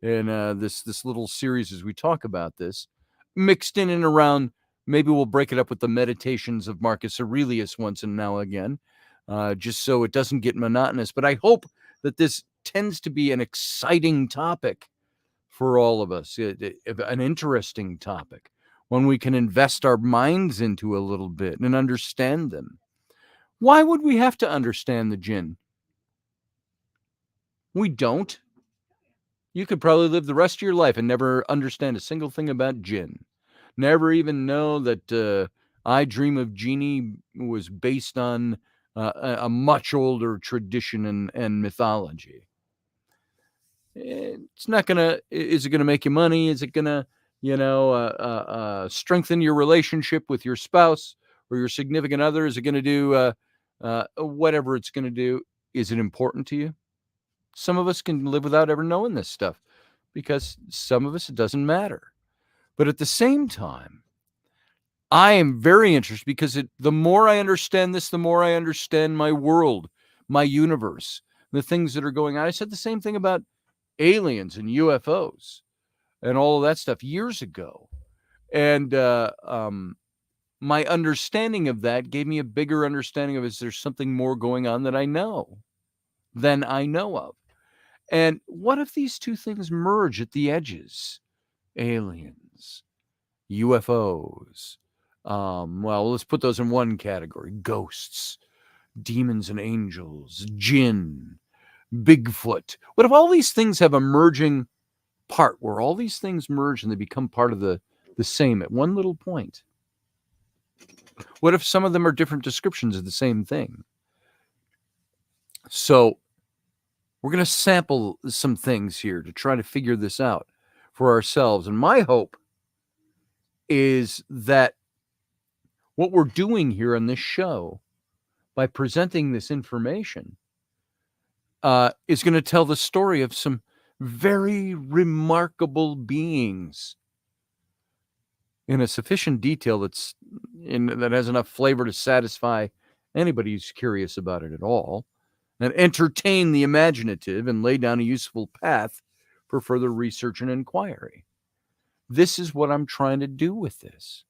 in this little series as we talk about this, mixed in and around, maybe we'll break it up with the meditations of Marcus Aurelius once and now again, just so it doesn't get monotonous. But I hope that this tends to be an exciting topic for all of us, an interesting topic, one we can invest our minds into a little bit and understand them. Why would we have to understand the jinn? We don't. You could probably live the rest of your life and never understand a single thing about jinn. Never even know that I Dream of Jeannie was based on a much older tradition and mythology. It's not gonna. Is it gonna make you money? Is it gonna, strengthen your relationship with your spouse or your significant other? Is it gonna do whatever it's gonna do? Is it important to you? Some of us can live without ever knowing this stuff because some of us it doesn't matter. But at the same time, I am very interested because the more I understand this, the more I understand my world, my universe, the things that are going on. I said the same thing about aliens and UFOs and all of that stuff years ago. And my understanding of that gave me a bigger understanding of, is there something more going on than I know of? And what if these two things merge at the edges? Aliens, UFOs. Well, let's put those in one category. Ghosts, demons and angels, Jinn, Bigfoot. What if all these things have a merging part where all these things merge and they become part of the same at one little point? What if some of them are different descriptions of the same thing? So we're going to sample some things here to try to figure this out for ourselves. And my hope is that what we're doing here on this show, by presenting this information, is going to tell the story of some very remarkable beings in a sufficient detail that has enough flavor to satisfy anybody who's curious about it at all, and entertain the imaginative and lay down a useful path for further research and inquiry. This is what I'm trying to do with this.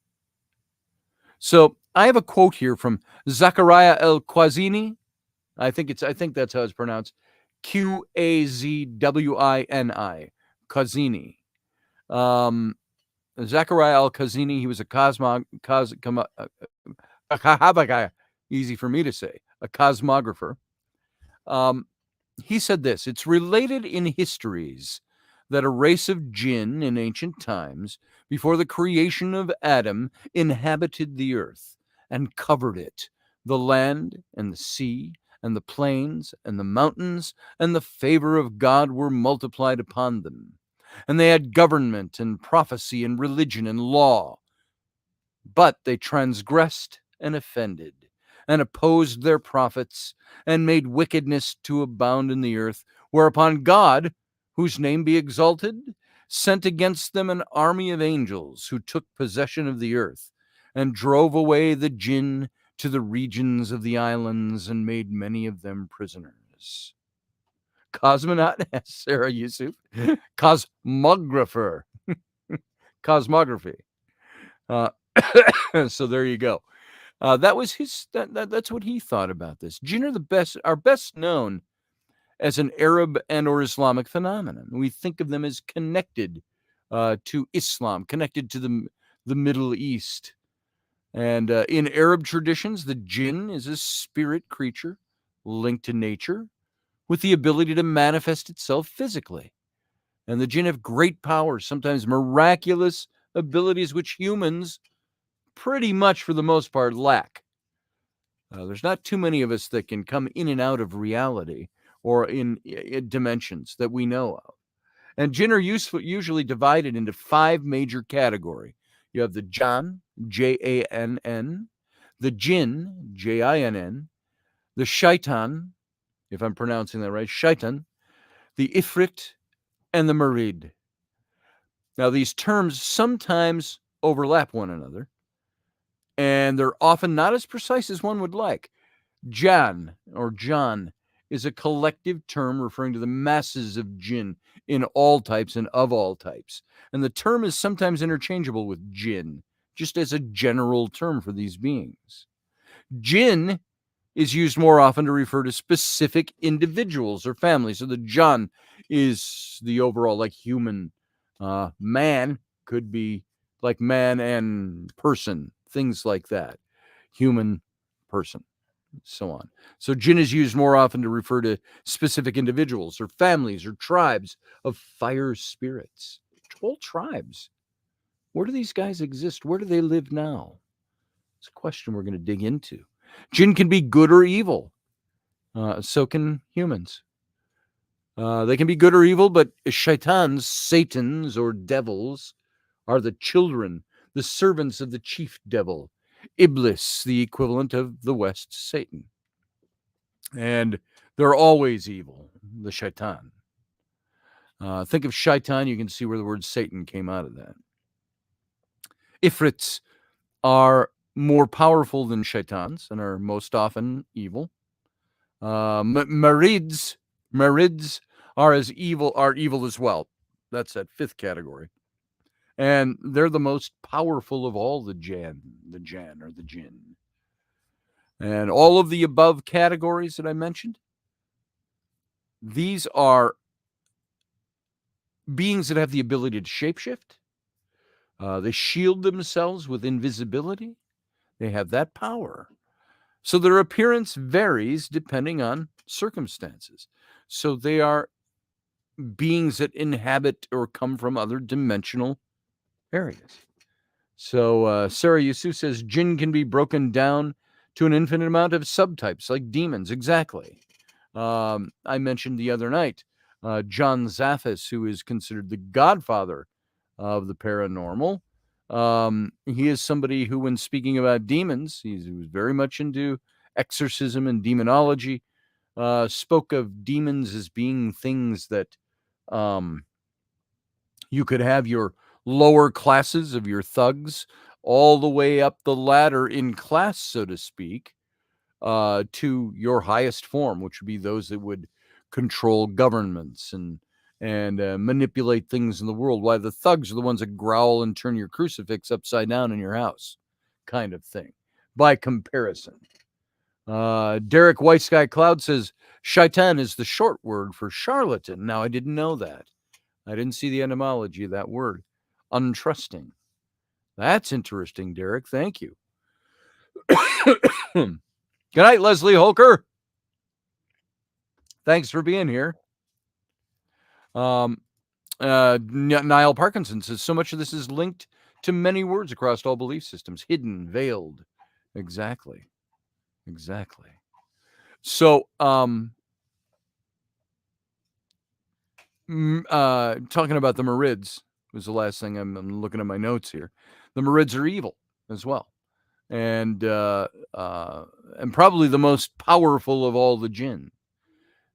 So I have a quote here from Zachariah El-Quazini. I think that's how it's pronounced. Qazwini. Quazini. Zachariah Al-Quazini, he was easy for me to say, a cosmographer. He said this: it's related in histories that a race of jinn in ancient times, before the creation of Adam, inhabited the earth and covered it, the land and the sea and the plains and the mountains, and the favor of God were multiplied upon them. And they had government and prophecy and religion and law. But they transgressed and offended, and opposed their prophets, and made wickedness to abound in the earth, whereupon God, whose name be exalted, sent against them an army of angels, who took possession of the earth, and drove away the jinn to the regions of the islands, and made many of them prisoners. Cosmonaut, Sarah Yusuf. Cosmographer. Cosmography. So there you go. That was that's what he thought about this. Jinn are best known as an Arab and or Islamic phenomenon. We think of them as connected to Islam, connected to the Middle East. And in Arab traditions, the jinn is a spirit creature linked to nature with the ability to manifest itself physically. And the jinn have great powers, sometimes miraculous abilities which humans pretty much for the most part lack. There's not too many of us that can come in and out of reality or in dimensions that we know of. And jinn are usually divided into 5 major categories. You have the Jan, Jann, the Jinn, Jinn, the Shaitan, if I'm pronouncing that right, Shaitan, the Ifrit, and the Marid. Now, these terms sometimes overlap one another, and they're often not as precise as one would like. Jan, or John, is a collective term referring to the masses of jinn in all types and of all types. And the term is sometimes interchangeable with jinn, just as a general term for these beings. Jinn is used more often to refer to specific individuals or families. So the Jan is the overall, like, human. Man could be like man and person, things like that. Human, person, so on. So jinn is used more often to refer to specific individuals or families or tribes of fire spirits. Whole tribes. Where do these guys exist? Where do they live now? It's a question we're going to dig into. Jinn can be good or evil. So can humans. They can be good or evil, but shaitans, satans, or devils are the children, the servants of the chief devil, Iblis, the equivalent of the West Satan. And they're always evil, the shaitan. Think of shaitan, you can see where the word Satan came out of that. Ifrits are more powerful than shaitans and are most often evil. Marids are evil as well. That's that fifth category. And they're the most powerful of all the Jinn. And all of the above categories that I mentioned, these are beings that have the ability to shapeshift. They shield themselves with invisibility. They have that power. So their appearance varies depending on circumstances. So they are beings that inhabit or come from other dimensional areas. So Sarah Yusuf says Jinn can be broken down to an infinite amount of subtypes like demons. Exactly. I mentioned the other night John Zaffis, who is considered the godfather of the paranormal. He is somebody who, when speaking about demons, he was very much into exorcism and demonology, spoke of demons as being things that you could have your lower classes of your thugs all the way up the ladder in class, so to speak, to your highest form, which would be those that would control governments and manipulate things in the world. Why the thugs are the ones that growl and turn your crucifix upside down in your house, kind of thing, by comparison. Derek White Sky Cloud says shaitan is the short word for charlatan. Now, I didn't know that. I didn't see the etymology of that word. Untrusting. That's interesting, Derek. Thank you. Good night, Leslie Holker. Thanks for being here. Niall Parkinson says, so much of this is linked to many words across all belief systems. Hidden, veiled. Exactly. So, talking about the Marids was the last thing. I'm looking at my notes here. The Marids are evil as well. And probably the most powerful of all the Jinn.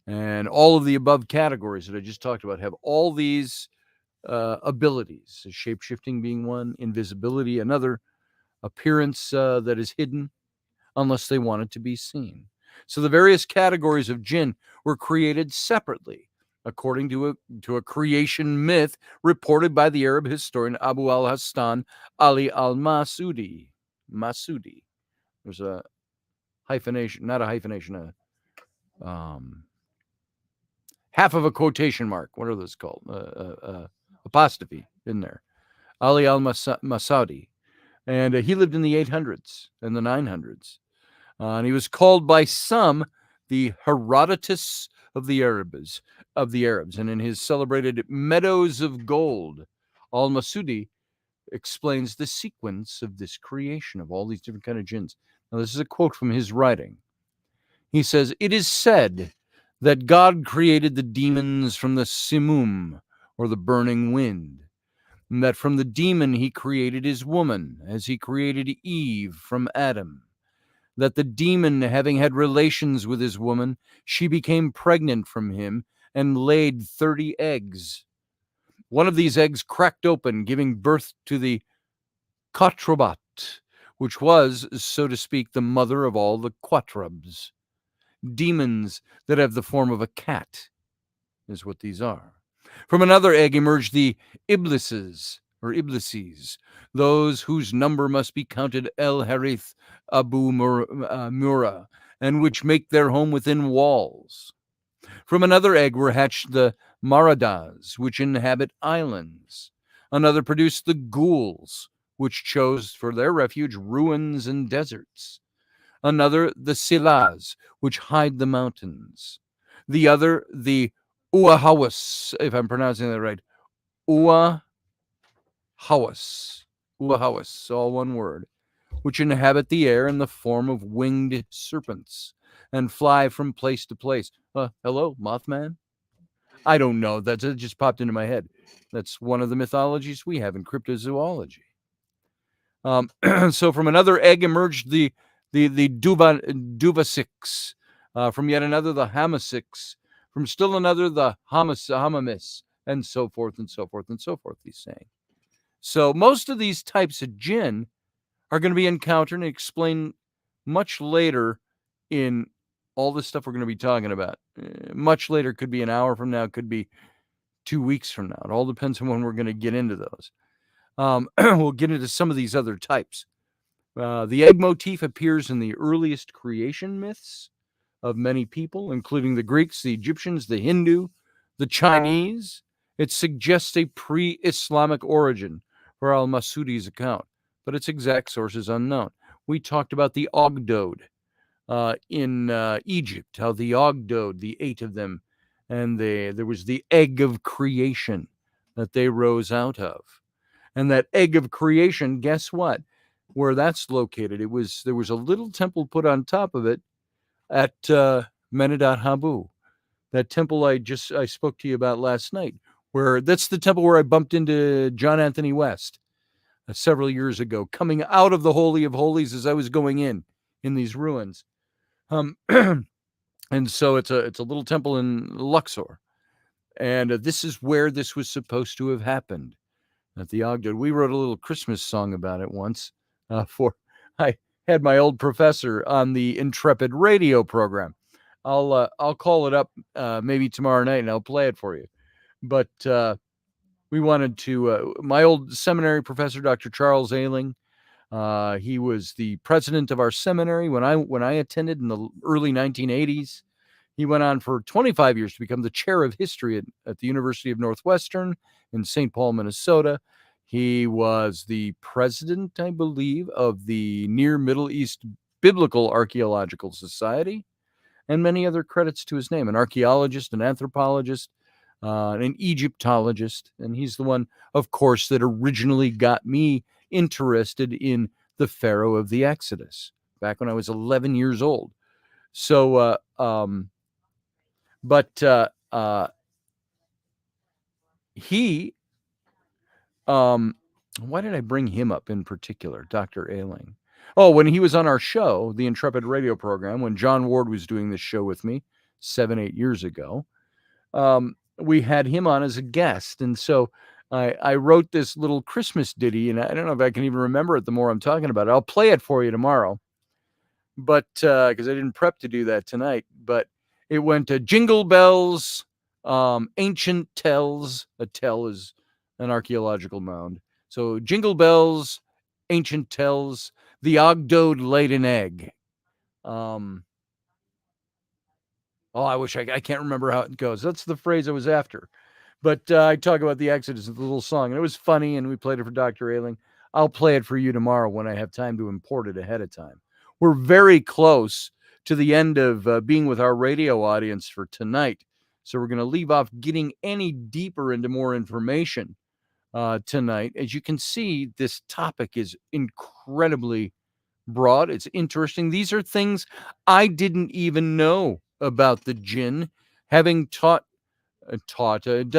And all of the above categories that I just talked about have all these abilities, shape-shifting being one, invisibility another, appearance that is hidden unless they want it to be seen. So the various categories of Jinn were created separately, according to a creation myth reported by the Arab historian Abu al-Hassan Ali al-Masudi. There's a hyphenation, not a hyphenation, half of a quotation mark. What are those called? Apostrophe in there. Ali al-Masudi. And he lived in the 800s and the 900s. And he was called by some the Herodotus of the Arabs. And in his celebrated Meadows of Gold, al-Masudi explains the sequence of this creation of all these different kind of jinns. Now, this is a quote from his writing. He says, it is said that God created the demons from the Simum, or the burning wind, and that from the demon he created his woman, as he created Eve from Adam. That the demon, having had relations with his woman, she became pregnant from him and laid 30 eggs. One of these eggs cracked open, giving birth to the Quatrobat, which was, so to speak, the mother of all the Quatrubs. Demons that have the form of a cat is what these are. From another egg emerged the Iblises, those whose number must be counted El Harith Abu Mura, and which make their home within walls. From another egg were hatched the Maradas, which inhabit islands. Another produced the Ghouls, which chose for their refuge ruins and deserts. Another, the Silas, which hide the mountains. The other, the Uahawas, if I'm pronouncing that right. Uahawas, all one word, which inhabit the air in the form of winged serpents and fly from place to place. Hello, Mothman? I don't know. That just popped into my head. That's one of the mythologies we have in cryptozoology. So from another egg emerged the Duvasics, from yet another the Hamasics, from still another the Hamamis, and so forth and so forth and so forth, he's saying. So most of these types of Jinn are going to be encountered and explained much later in all this stuff we're going to be talking about much later, could be an hour from now, could be 2 weeks from now. It all depends on when we're going to get into those. We'll get into some of these other types. The egg motif appears in the earliest creation myths of many people, including the Greeks, the Egyptians, the Hindu, the Chinese. It suggests a pre-Islamic origin for al-Masudi's account, but its exact source is unknown. We talked about the Ogdode in Egypt, how the Ogdode, the 8 of them, and there was the egg of creation that they rose out of. And that egg of creation, guess what? Where that's located, there was a little temple put on top of it at Menadot Habu, that temple I spoke to you about last night, where that's the temple where I bumped into John Anthony West several years ago, coming out of the Holy of Holies as I was going in these ruins. And so it's a little temple in Luxor, and this is where this was supposed to have happened, at the Ogdode. We wrote a little Christmas song about it once. I had my old professor on the Intrepid radio program. I'll call it up maybe tomorrow night and I'll play it for you. But we wanted to. My old seminary professor, Dr. Charles Ailing, he was the president of our seminary when I attended in the early 1980s. He went on for 25 years to become the chair of history at the University of Northwestern in St. Paul, Minnesota. He was the president, I believe, of the Near Middle East Biblical Archaeological Society, and many other credits to his name. An archaeologist, an anthropologist, an Egyptologist. And he's the one, of course, that originally got me interested in the Pharaoh of the Exodus back when I was 11 years old. So, he, why did I bring him up in particular, Dr. Ailing? Oh, when he was on our show, the Intrepid radio program, when John Ward was doing this show with me 7-8 years ago, we had him on as a guest. And so I wrote this little Christmas ditty, and I don't know if I can even remember it the more I'm talking about it. I'll play it for you tomorrow, but because I didn't prep to do that tonight. But it went to Jingle Bells, Ancient Tells. A tell is an archaeological mound. So Jingle Bells, Ancient Tells, the Ogdode laid an egg. I wish I can't remember how it goes. That's the phrase I was after. But I talk about the Exodus in the little song, and it was funny, and we played it for Dr. Ailing. I'll play it for you tomorrow when I have time to import it ahead of time. We're very close to the end of being with our radio audience for tonight. So we're going to leave off getting any deeper into more information tonight. As you can see, this topic is incredibly broad. It's interesting. These are things I didn't even know about the Jinn, having done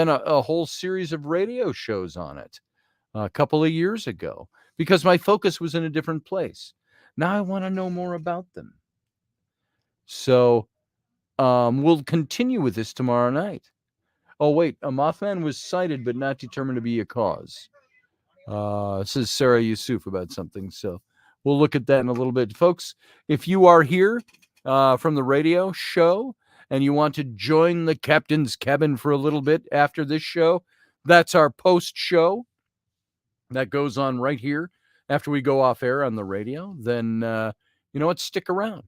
a whole series of radio shows on it a couple of years ago, because my focus was in a different place. Now I want to know more about them. So we'll continue with this tomorrow night. Oh, wait, a Mothman was sighted but not determined to be a cause. Says Sarah Yusuf about something. So we'll look at that in a little bit. Folks, if you are here from the radio show and you want to join the captain's cabin for a little bit after this show, that's our post show that goes on right here after we go off air on the radio. Then, you know what? Stick around.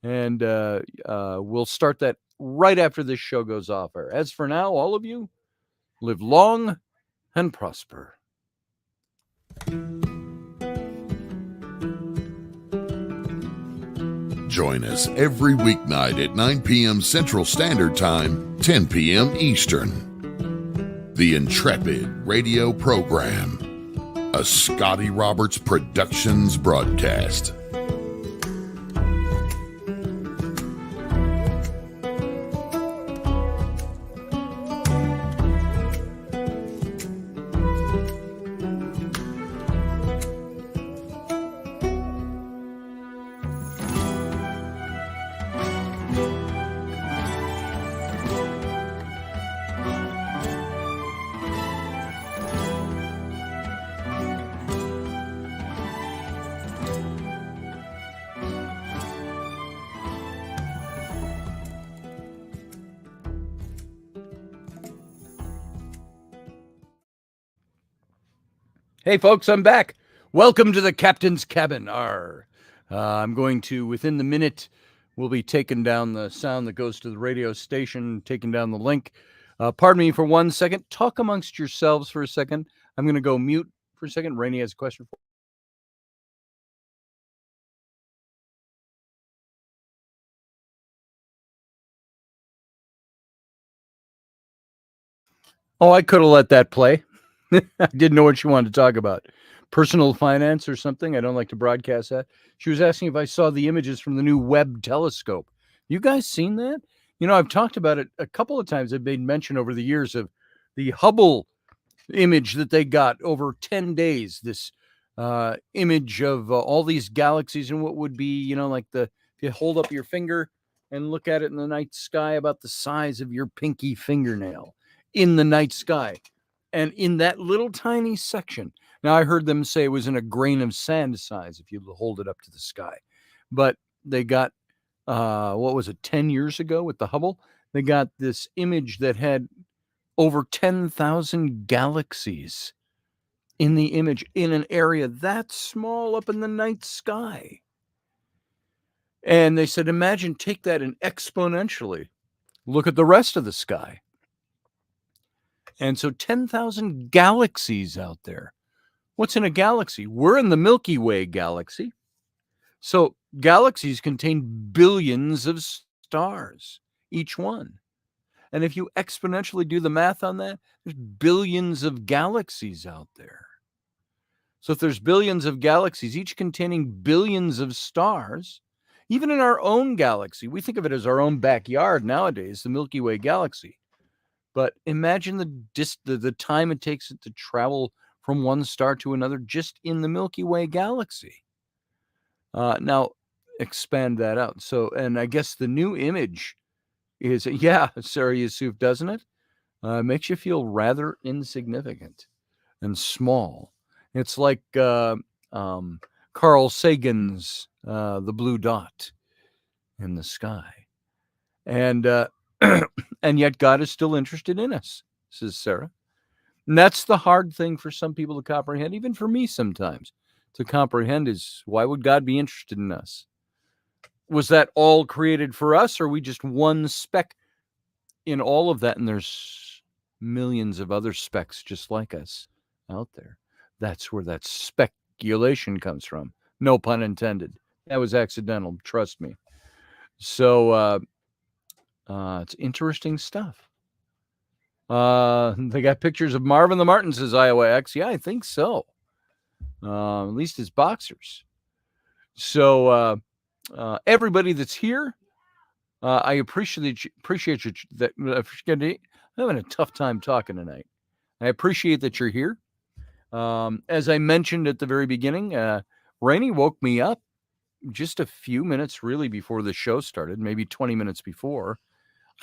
And we'll start that right after this show goes off air. As for now, all of you, live long and prosper. Join us every weeknight at 9 p.m. Central Standard Time, 10 p.m. Eastern. The Intrepid Radio Program, a Scotty Roberts Productions broadcast. Hey, folks, I'm back. Welcome to the captain's cabin. I'm going to, within the minute, we'll be taking down the sound that goes to the radio station, taking down the link. Pardon me for 1 second. Talk amongst yourselves for a second. I'm going to go mute for a second. Rainey has a question for Oh, I could have let that play. I didn't know what she wanted to talk about. Personal finance or something. I don't like to broadcast that. She was asking if I saw the images from the new Webb telescope. You guys seen that? You know, I've talked about it a couple of times. I've made mention over the years of the Hubble image that they got over 10 days. This image of all these galaxies and what would be, like if you hold up your finger and look at it in the night sky, about the size of your pinky fingernail in the night sky. And in that little tiny section, now I heard them say it was in a grain of sand size if you hold it up to the sky. But they got, 10 years ago with the Hubble? They got this image that had over 10,000 galaxies in the image in an area that small up in the night sky. And they said, imagine, take that and exponentially look at the rest of the sky. And so 10,000 galaxies out there. What's in a galaxy? We're in the Milky Way galaxy. So galaxies contain billions of stars, each one. And if you exponentially do the math on that, there's billions of galaxies out there. So if there's billions of galaxies, each containing billions of stars, even in our own galaxy, we think of it as our own backyard nowadays, the Milky Way galaxy. But imagine the time it takes it to travel from one star to another just in the Milky Way galaxy. Now, expand that out. So, and I guess the new image is, Sarah Yusuf, doesn't it? Makes you feel rather insignificant and small. It's like Carl Sagan's The Blue Dot in the sky. And and yet God is still interested in us, says Sarah. And that's the hard thing for some people to comprehend, even for me sometimes to comprehend, is why would God be interested in us? Was that all created for us, or are we just one speck in all of that? And there's millions of other specks just like us out there. That's where that speculation comes from. No pun intended. That was accidental. Trust me. So it's interesting stuff. They got pictures of Marvin the Martin, says Iowa X. Yeah, I think so. At least his boxers. So everybody that's here, I appreciate you. I'm having a tough time talking tonight. I appreciate that you're here. As I mentioned at the very beginning, Rainey woke me up just a few minutes really before the show started, maybe 20 minutes before.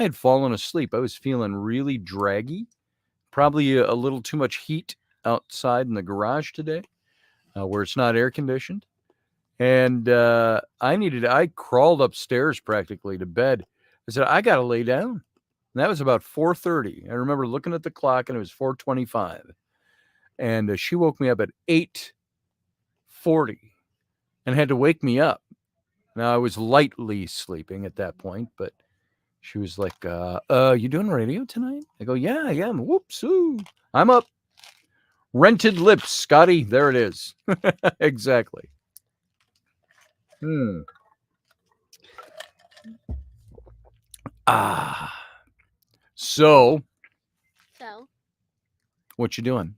I had fallen asleep. I was feeling really draggy, probably a little too much heat outside in the garage today, where it's not air conditioned. And I crawled upstairs practically to bed. I said, I got to lay down. And that was about 4:30. I remember looking at the clock and it was 4:25. And she woke me up at 8:40 and had to wake me up. Now I was lightly sleeping at that point, but she was like, you doing radio tonight? I go, yeah, I am. Whoopsie. I'm up. Rented lips, Scotty. There it is. Exactly. So what you doing?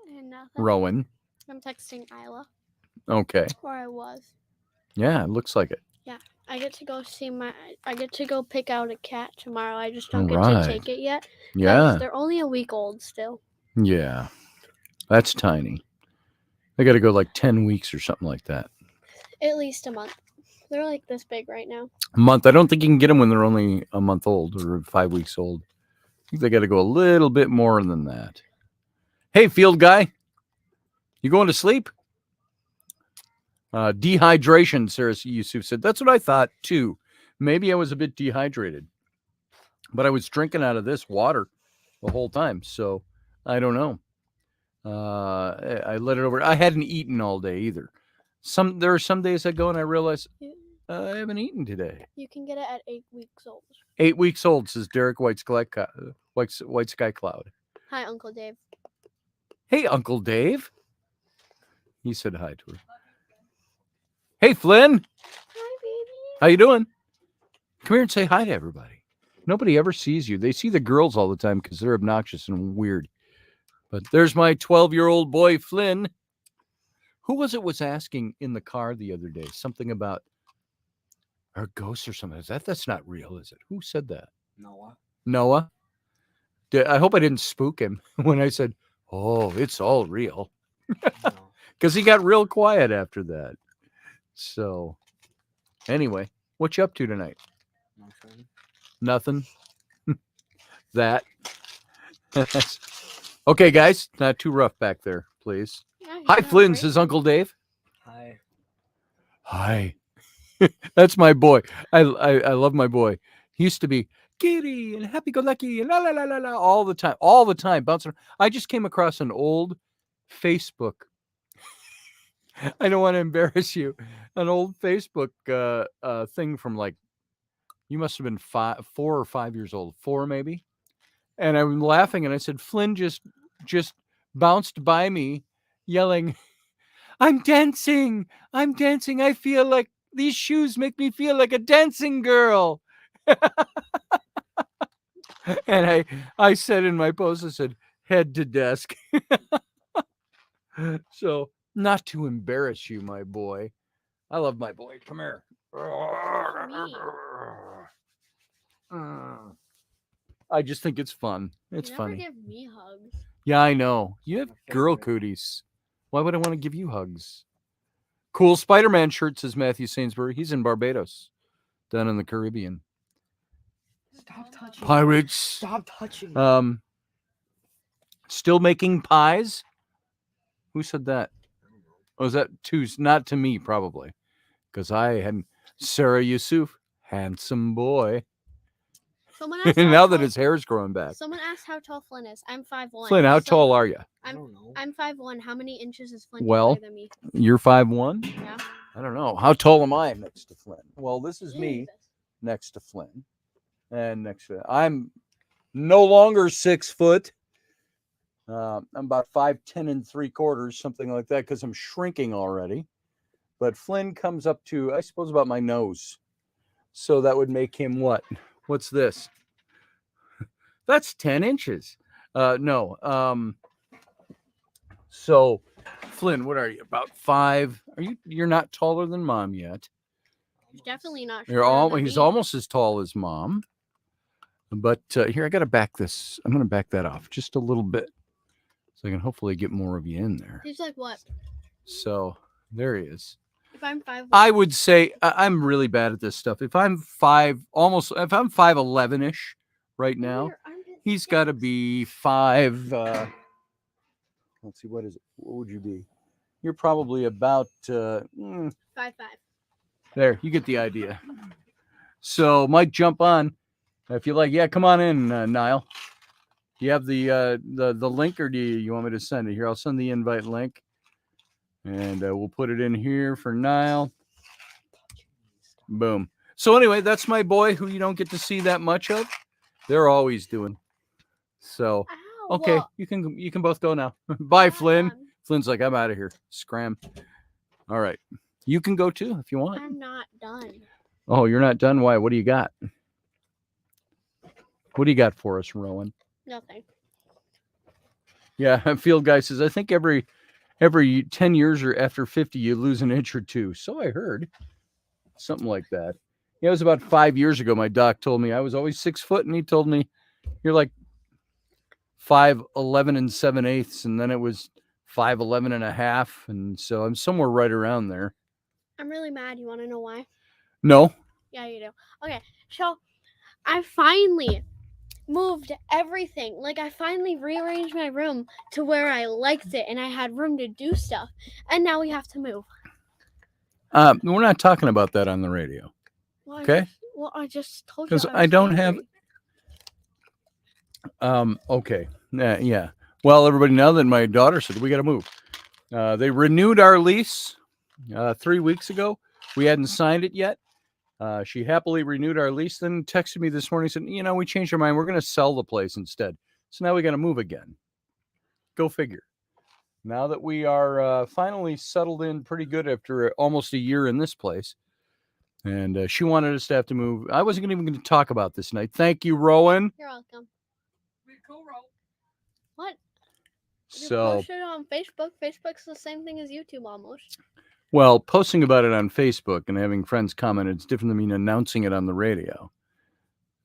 Nothing. Rowan. I'm texting Isla. Okay. Or I was. Yeah, it looks like it. Yeah. I get to go pick out a cat tomorrow. I just don't get to take it yet. Yeah. They're only a week old still. Yeah. That's tiny. They got to go like 10 weeks or something like that. At least a month. They're like this big right now. A month. I don't think you can get them when they're only a month old or 5 weeks old. I think they got to go a little bit more than that. Hey, field guy. You going to sleep? Dehydration, Sarah Yusuf said. That's what I thought, too. Maybe I was a bit dehydrated. But I was drinking out of this water the whole time. So I don't know. I let it over. I hadn't eaten all day either. There are some days I go and I realize I haven't eaten today. You can get it at 8 weeks old. 8 weeks old, says Derek White Sky Cloud. Hi, Uncle Dave. Hey, Uncle Dave. He said hi to her. Hey, Flynn. Hi, baby. How you doing? Come here and say hi to everybody. Nobody ever sees you. They see the girls all the time because they're obnoxious and weird. But there's my 12-year-old boy, Flynn. Who was asking in the car the other day? Something about our ghosts or something. That's not real, is it? Who said that? Noah? I hope I didn't spook him when I said, oh, it's all real. Because he got real quiet after that. So, anyway, what you up to tonight? Nothing? That? Okay, guys, not too rough back there, please. Yeah, Hi, Flynn, says Uncle Dave. Hi. Hi. That's my boy. I love my boy. He used to be giddy and happy-go-lucky and la la la la la all the time, bouncing around. I just came across an old Facebook. I don't want to embarrass you. An old Facebook thing from like, you must have been 4 or 5 years old, 4 maybe. And I'm laughing, and I said, Flynn just bounced by me, yelling, I'm dancing. I feel like these shoes make me feel like a dancing girl. And I said in my post, I said, head to desk. So, not to embarrass you, my boy. I love my boy. Come here. I just think it's fun. It's funny. You never give me hugs. Yeah, I know. You have girl cooties. Why would I want to give you hugs? Cool Spider-Man shirt, says Matthew Sainsbury. He's in Barbados, down in the Caribbean. Stop touching. Pirates. Stop touching. Still making pies? Who said that? Oh, is that not to me, probably. Because I had Sarah Yusuf, handsome boy. Someone asked Now that his hair's growing back. Someone asked how tall Flynn is. I'm 5'1". Flynn, how tall are you? I don't know. I'm 5'1". How many inches is Flynn Well, taller than me? You're 5'1"? Yeah. I don't know. How tall am I next to Flynn? Well, this is me Jesus. next to Flynn. And next to I'm no longer 6 foot. I'm about 5'10 3/4, something like that, because I'm shrinking already. But Flynn comes up to, I suppose, about my nose. So that would make him what? What's this? That's 10 inches. No. So, Flynn, what are you? About 5? You're not taller than Mom yet. He's definitely not. He's almost as tall as Mom. But here, I got to back this. I'm going to back that off just a little bit, so I can hopefully get more of you in there. He's like what? So there he is. If I'm 5'1". I would say I'm really bad at this stuff. If I'm 5'11-ish right now, he's got to be 5. Let's see, what is it? What would you be? You're probably about 5'5". There, you get the idea. So might jump on if you like. Yeah, come on in, Niall. Do you have the link, or do you want me to send it? Here, I'll send the invite link, and we'll put it in here for Niall. Boom. So anyway, that's my boy who you don't get to see that much of. They're always doing. So okay, you can both go now. Bye, Flynn. Flynn's like, I'm out of here. Scram. All right. You can go too if you want. I'm not done. Oh, you're not done? Why? What do you got? What do you got for us, Rowan? Nothing. Yeah, Field Guy says, I think every 10 years or after 50, you lose an inch or two. So I heard. Something like that. Yeah, it was about 5 years ago. My doc told me I was always 6 foot, and he told me you're like 5'11 7/8, and then it was 5'11 1/2, and so I'm somewhere right around there. I'm really mad. You want to know why? No. Yeah, you do. Okay, so I finally moved everything. Like, I finally rearranged my room to where I liked it, and I had room to do stuff. And now we have to move. We're not talking about that on the radio. Well, Okay. I just told you. Because I don't have. Okay. Yeah. Well, everybody, now that my daughter said we got to move, they renewed our lease 3 weeks ago. We hadn't signed it yet. She happily renewed our lease, then texted me this morning, said, we changed our mind. We're going to sell the place instead. So now we got to move again. Go figure. Now that we are finally settled in pretty good after almost a year in this place, and she wanted us to have to move. I wasn't even going to talk about this tonight. Thank you, Rowan. You're welcome. What? You So post it on Facebook. Facebook's the same thing as YouTube almost. Well, posting about it on Facebook and having friends comment, it's different than me announcing it on the radio.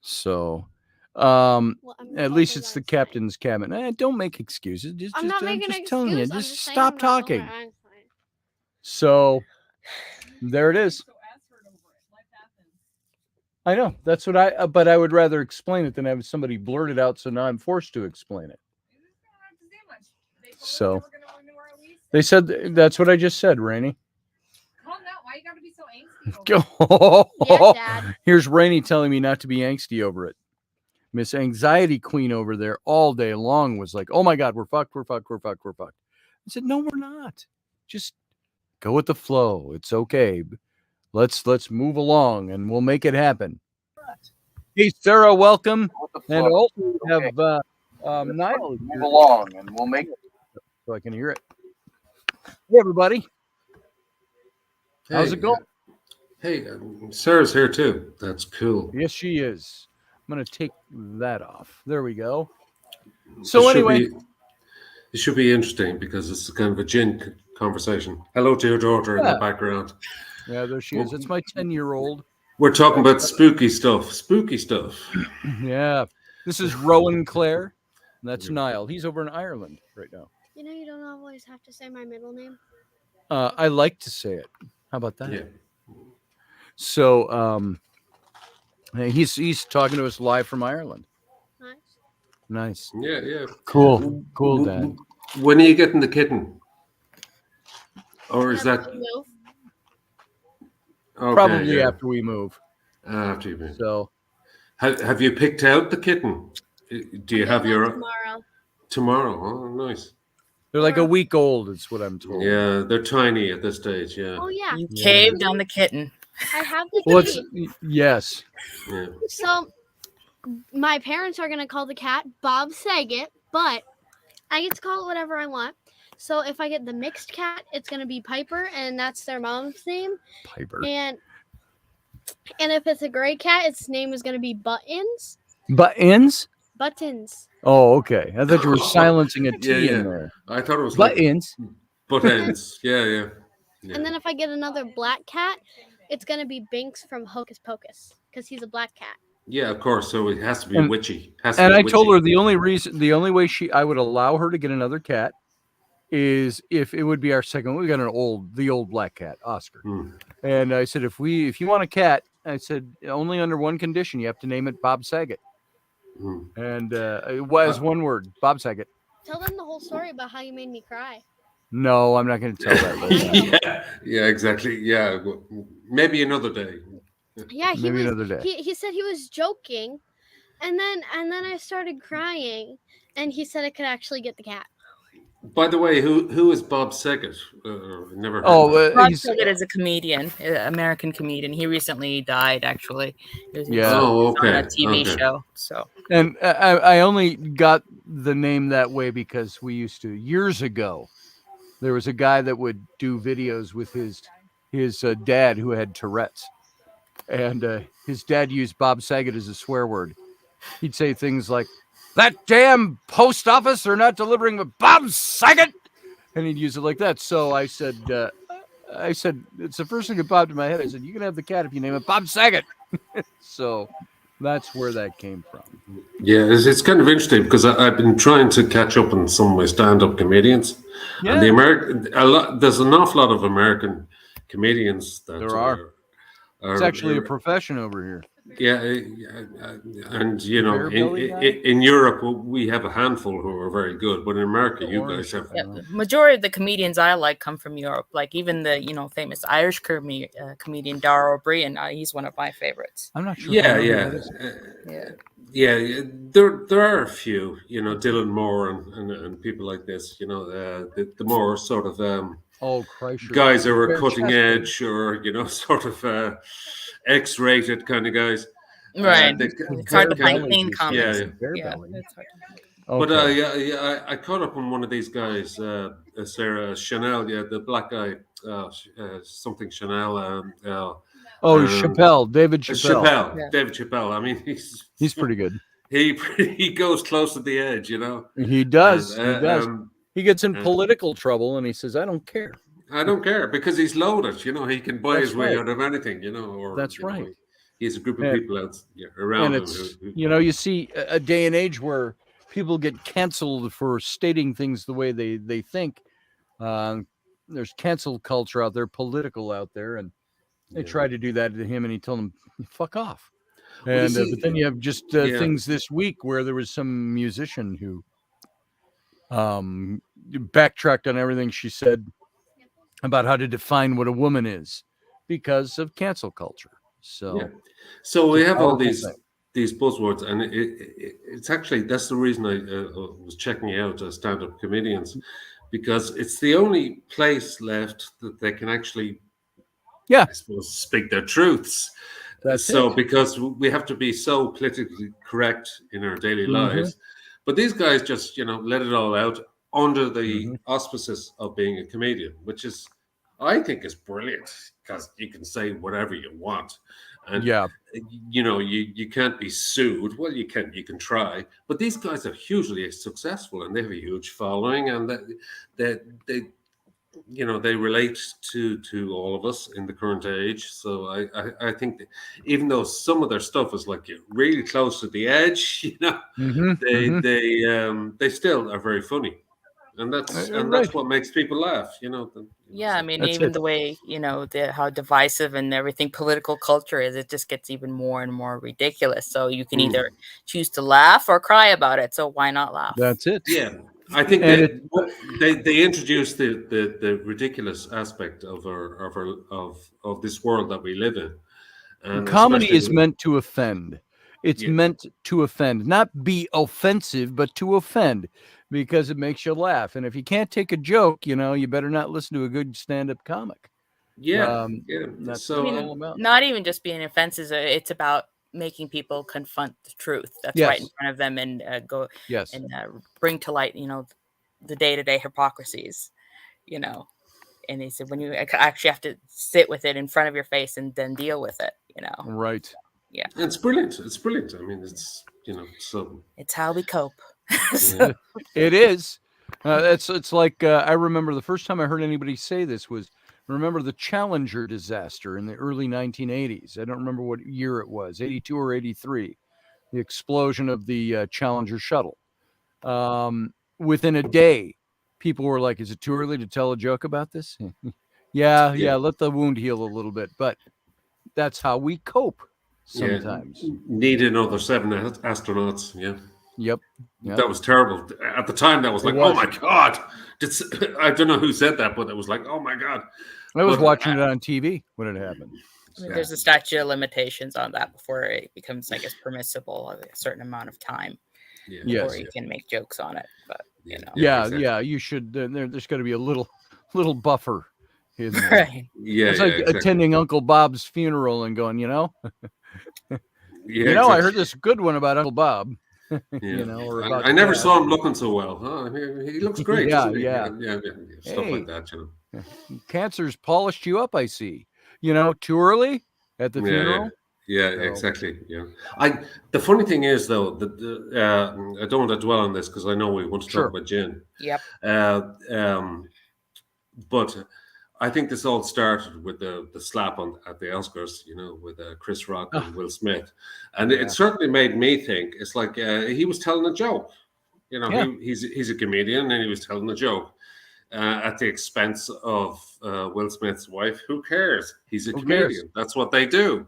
So, at least it's the captain's cabin. Don't make excuses. I'm not making an excuse. Telling you, I'm just saying stop I'm not talking. over it. So, there it is. I know. That's what but I would rather explain it than have somebody blurt it out. So now I'm forced to explain it. So, they said, that's what I just said, Rainey. Calm down. Why you gotta be so angsty? Yeah, Dad. Here's Rainey telling me not to be angsty over it. Miss Anxiety Queen over there all day long was like, oh my God, we're fucked. I said, no, we're not. Just go with the flow. It's okay. Let's move along and we'll make it happen. Hey, Sarah, welcome. And also we have Niall. Move along and we'll make it. So I can hear it. Hey, everybody. How's it going? Hey, Sarah's here too. That's cool. Yes, she is. I'm going to take that off. There we go. So anyway. It should be interesting because it's kind of a Jinn conversation. Hello to your daughter in the background. Yeah, there she is. It's my 10-year-old. We're talking about spooky stuff. Yeah. This is Rowan Clare. And that's Niall. He's over in Ireland right now. You don't always have to say my middle name. I like to say it. How about that? Yeah. So he's talking to us live from Ireland. Nice. Yeah. Cool, Dad. When are you getting the kitten? Or is that probably after we move? After you move. So have you picked out the kitten? Do you have your tomorrow? Oh, nice. They're like a week old, is what I'm told. Yeah, they're tiny at this stage. Yeah. Oh yeah. You caved on the kitten. I have the kitty. Yes. Yeah. So my parents are gonna call the cat Bob Saget, but I get to call it whatever I want. So if I get the mixed cat, it's gonna be Piper, and that's their mom's name. Piper. And if it's a gray cat, its name is gonna be Buttons. Buttons? Buttons. Oh, okay. I thought you were silencing a T in there. I thought it was Buttons. Buttons. Yeah. And then if I get another black cat, it's gonna be Binks from Hocus Pocus because he's a black cat. Yeah, of course. So it has to be witchy. And I told her the only way I would allow her to get another cat is if it would be our second. We got the old black cat, Oscar. And I said, if you want a cat, I said only under one condition, you have to name it Bob Saget. And it was one word, Bob Saget. Tell them the whole story about how you made me cry. No, I'm not going to tell that. Yeah, exactly. Yeah, maybe another day. Yeah, another day. He said he was joking, and then I started crying, and he said I could actually get the cat. By the way, who is Bob Saget? Never heard Bob of Saget is a comedian, American comedian. He recently died, actually. Yeah. Oh, okay. On a TV show. So. And I only got the name that way because we used to, years ago, there was a guy that would do videos with his dad who had Tourette's. And his dad used Bob Saget as a swear word. He'd say things like, "That damn post office, they're not delivering with Bob Saget," and he'd use it like that. So I said, it's the first thing that popped in my head. I said, "You can have the cat if you name it Bob Saget." So that's where that came from. Yeah, it's kind of interesting because I've been trying to catch up on some of my stand-up comedians. Yeah. And there's an awful lot of American comedians that there are. It's actually a profession over here. Yeah, and you know, Bear belly guy? in Europe we have a handful who are very good, but in America, The you orange guys have. Yeah, the majority of the comedians I like come from Europe. Like even the famous Irish comedian Dara O'Brien. He's one of my favorites. I'm not sure. Yeah, who yeah, that is. yeah. There are a few, you know, Dylan Moore and people like this. You know, the more sort of Oh, Kreischer. guys who are Bare cutting chested. edge, or you know, sort of X-rated kind of guys. Right. They It's hard to Bare find belly, clean you said. comics. Yeah. Bare Yeah, belly. it's hard to find. But Okay. I caught up on one of these guys, Sarah Chanel, yeah, the black guy, something Chanel, Oh, um, Chappelle, David Chappelle. Chappelle, Yeah. David Chappelle. I mean, He's pretty good. he goes close to the edge, you know. He does. And, He does. He gets in uh, political trouble, and he says, "I don't care." I don't care because he's loaded, you know. He can buy That's his way right. out of anything, you know. Or That's you know, right. he has a group of And- people around And him. it's Who, you see a day and age where people get canceled for stating things the way they think. There's cancel culture out there, political out there, and they tried to do that to him, and he told them, "Fuck off." Well, you And see- but then you have just yeah. things this week where there was some musician who backtracked on everything she said about how to define what a woman is because of cancel culture. So Yeah. So we It's a have all powerful these buzzwords, and it's actually that's the reason I was checking out stand-up comedians, because it's the only place left that they can actually, Yeah. I suppose, speak their truths. That's so it. because we have to be so politically correct in our daily lives, but these guys just let it all out under the auspices of being a comedian, which is, I think, is brilliant because you can say whatever you want, and Yeah. you can't be sued. Well, you can try, but these guys are hugely successful and they have a huge following, and they relate to all of us in the current age. So I think that even though some of their stuff is like really close to the edge, they still are very funny, and that's Right. what makes people laugh. Yeah, I mean, That's even it. the way how divisive and everything political culture is, it just gets even more and more ridiculous. So you can either choose to laugh or cry about it. So why not laugh? That's it. Yeah, I think And they introduced the ridiculous aspect of of this world that we live in. And comedy especially is meant to offend. It's meant to offend, not be offensive, but to offend, because it makes you laugh. And if you can't take a joke, you better not listen to a good stand-up comic. yeah. That's So what it's all about. Not even just being offensive. It's about making people confront the truth that's Yes. right in front of them and Yes. and bring to light, the day-to-day hypocrisies, And they said when you actually have to sit with it in front of your face and then deal with it, Right. Yeah, it's brilliant. It's brilliant. I mean, it's so it's how we cope. yeah. It is. It's like I remember the first time I heard anybody say this was, remember the Challenger disaster in the early 1980s. I don't remember what year it was, 82 or 83, the explosion of the Challenger shuttle. Within a day, people were like, is it too early to tell a joke about this? yeah, let the wound heal a little bit. But that's how we cope sometimes. Yeah. Need another 7 astronauts. Yeah. Yep. That was terrible. At the time, that was like, oh my God. I don't know who said that, but it was like, oh my God. I was watching it on TV when it happened. I mean, there's a statute of limitations on that before it becomes, I guess, permissible a certain amount of time before you can make jokes on it. But exactly. You should. There's got to be a little buffer in there. Right. Yeah, it's like exactly. attending Uncle Bob's funeral and going, exactly. I heard this good one about Uncle Bob. Yeah. Or about I never saw him looking so well. Oh, he looks great. Yeah, doesn't he? yeah. Stuff like that. Cancer's polished you up, I see. Too early at the funeral. Yeah, exactly. Yeah. The funny thing is, though, that I don't want to dwell on this because I know we want to talk about Jinn. Yep. But I think this all started with the slap at the Oscars, with Chris Rock and Will Smith, and it certainly made me think. It's like he was telling a joke. He's a comedian and he was telling a joke at the expense of Will Smith's wife. Who cares? He's a comedian. That's what they do.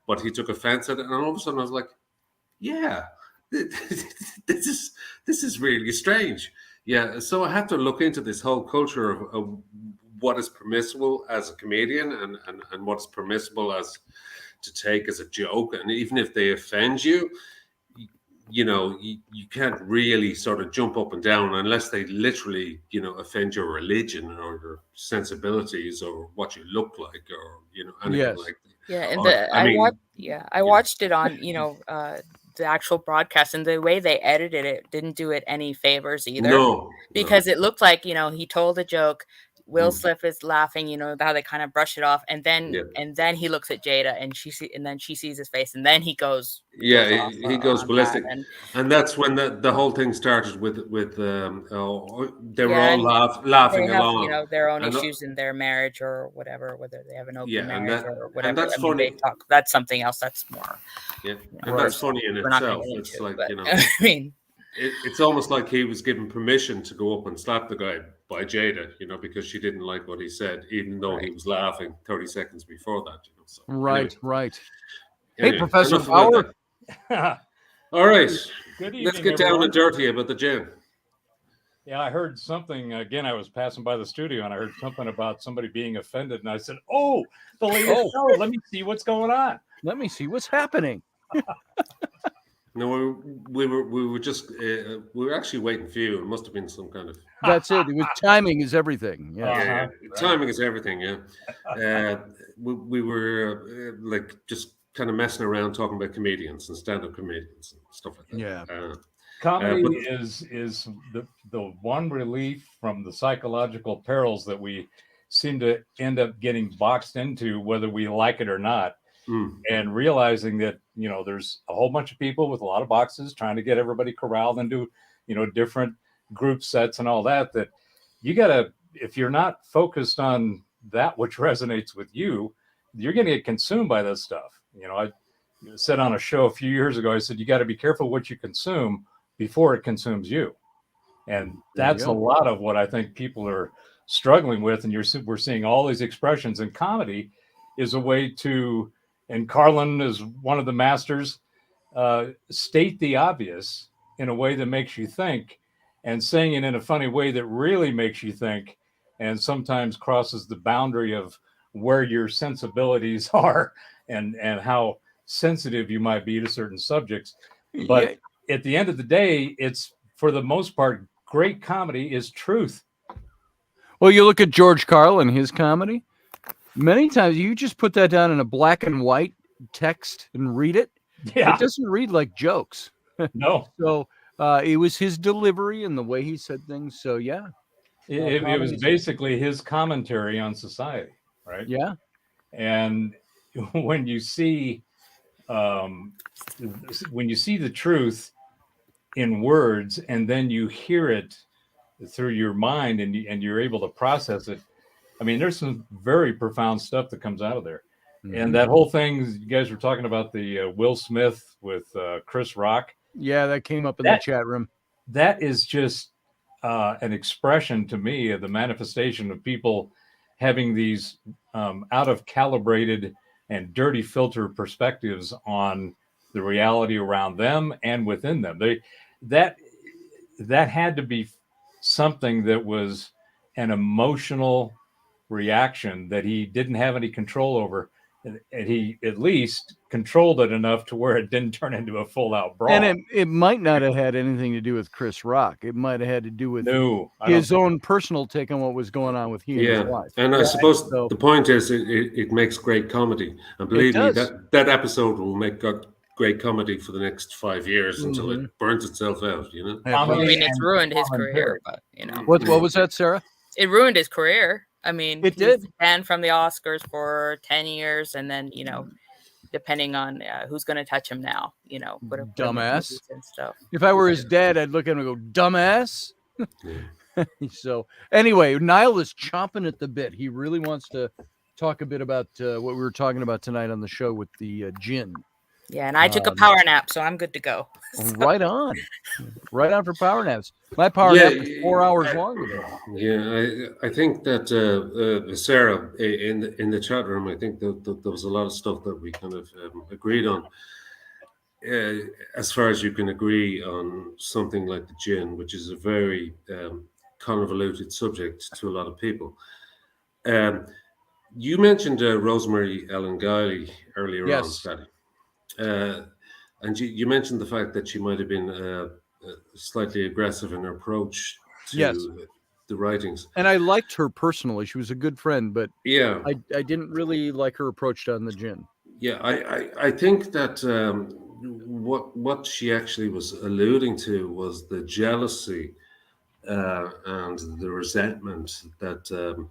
but he took offense at it, and all of a sudden I was like, yeah, this is really strange. Yeah, so I had to look into this whole culture of what is permissible as a comedian and what's permissible as to take as a joke, and even if they offend you, you know, you can't really sort of jump up and down unless they literally, you know, offend your religion or your sensibilities or what you look like or, you know, anything like that. Yeah, and Or, I watched it on, you know, the actual broadcast, and the way they edited it didn't do it any favors either. No, because it looked like, you know, he told a joke, Will Smith is laughing, you know, how they kind of brush it off, and then he looks at Jada, and then she sees his face, and then he goes he goes ballistic, and that's when the whole thing started with they were all laughing along, you know, their own issues in their marriage or whatever, whether they have an open marriage or whatever. And that's I mean, funny. That's something else. That's more. Yeah, and that's funny in itself. It's like, you know, I mean, it's almost like he was given permission to go up and slap the guy by Jada, you know, because she didn't like what he said, even though he was laughing 30 seconds before that. You know, so, right. Anyway, Hey, Professor Power. All right, Good evening, let's get down and dirty about the Jinn. Yeah, I heard something again. I was passing by the studio and I heard something about somebody being offended, and I said, "Oh, the latest show. Let me see what's going on. Let me see what's happening." No, we were just we were actually waiting for you. It must have been some kind of. That's it. It was timing is everything. Yeah, timing is everything. Yeah, we were like just kind of messing around talking about comedians and stand-up comedians and stuff like that. Yeah. Comedy is the one relief from the psychological perils that we seem to end up getting boxed into, whether we like it or not. And realizing that, you know, there's a whole bunch of people with a lot of boxes trying to get everybody corralled into, you know, different group sets and all that, that you gotta, if you're not focused on that which resonates with you, you're gonna get consumed by this stuff. You know, I said on a show a few years ago, I said, you got to be careful what you consume before it consumes you. And that's a lot of what I think people are struggling with. And we're seeing all these expressions, and comedy is a way to, and Carlin is one of the masters, state the obvious in a way that makes you think, and saying it in a funny way that really makes you think, and sometimes crosses the boundary of where your sensibilities are and how sensitive you might be to certain subjects. But at the end of the day, it's, for the most part, great comedy is truth. Well, you look at George Carlin, his comedy. Many times you just put that down in a black and white text and read it. Yeah. It doesn't read like jokes. No. So it was his delivery and the way he said things. So yeah. It was basically his commentary on society, right? Yeah. And when you see the truth in words, and then you hear it through your mind, and you're able to process it, I mean, there's some very profound stuff that comes out of there. And that whole thing, you guys were talking about the Will Smith with Chris Rock. Yeah, that came up in the chat room. That is just an expression to me of the manifestation of people having these out of calibrated and dirty filter perspectives on the reality around them and within them. That had to be something that was an emotional reaction that he didn't have any control over, and he at least controlled it enough to where it didn't turn into a full-out brawl. And it might not have had anything to do with Chris Rock. It might have had to do with his own personal take on what was going on with he and his wife. And I suppose the point is it makes great comedy. And believe me, that episode will make great comedy for the next 5 years until it burns itself out, you know? I mean, it's ruined his career, but, you know. What was that, Sarah? It ruined his career. I mean, it did. Banned from the Oscars for 10 years, and then, you know, depending on who's going to touch him now, you know, dumbass and stuff. If I were his dad, I'd look at him and go, dumbass. So anyway, Niall is chomping at the bit. He really wants to talk a bit about what we were talking about tonight on the show with the Jinn. Yeah, and I took a power nap, so I'm good to go. Right on. Right on for power naps. My power nap was 4 hours long today. Yeah, I think that Sarah in the chat room, I think that there was a lot of stuff that we kind of agreed on. As far as you can agree on something like the Jinn, which is a very convoluted subject to a lot of people. You mentioned Rosemary Ellen Guiley earlier on, Scotty. And you mentioned the fact that she might have been slightly aggressive in her approach to the writings. And I liked her personally. She was a good friend, but yeah, I didn't really like her approach on the Jinn. Yeah, I think that what she actually was alluding to was the jealousy and the resentment that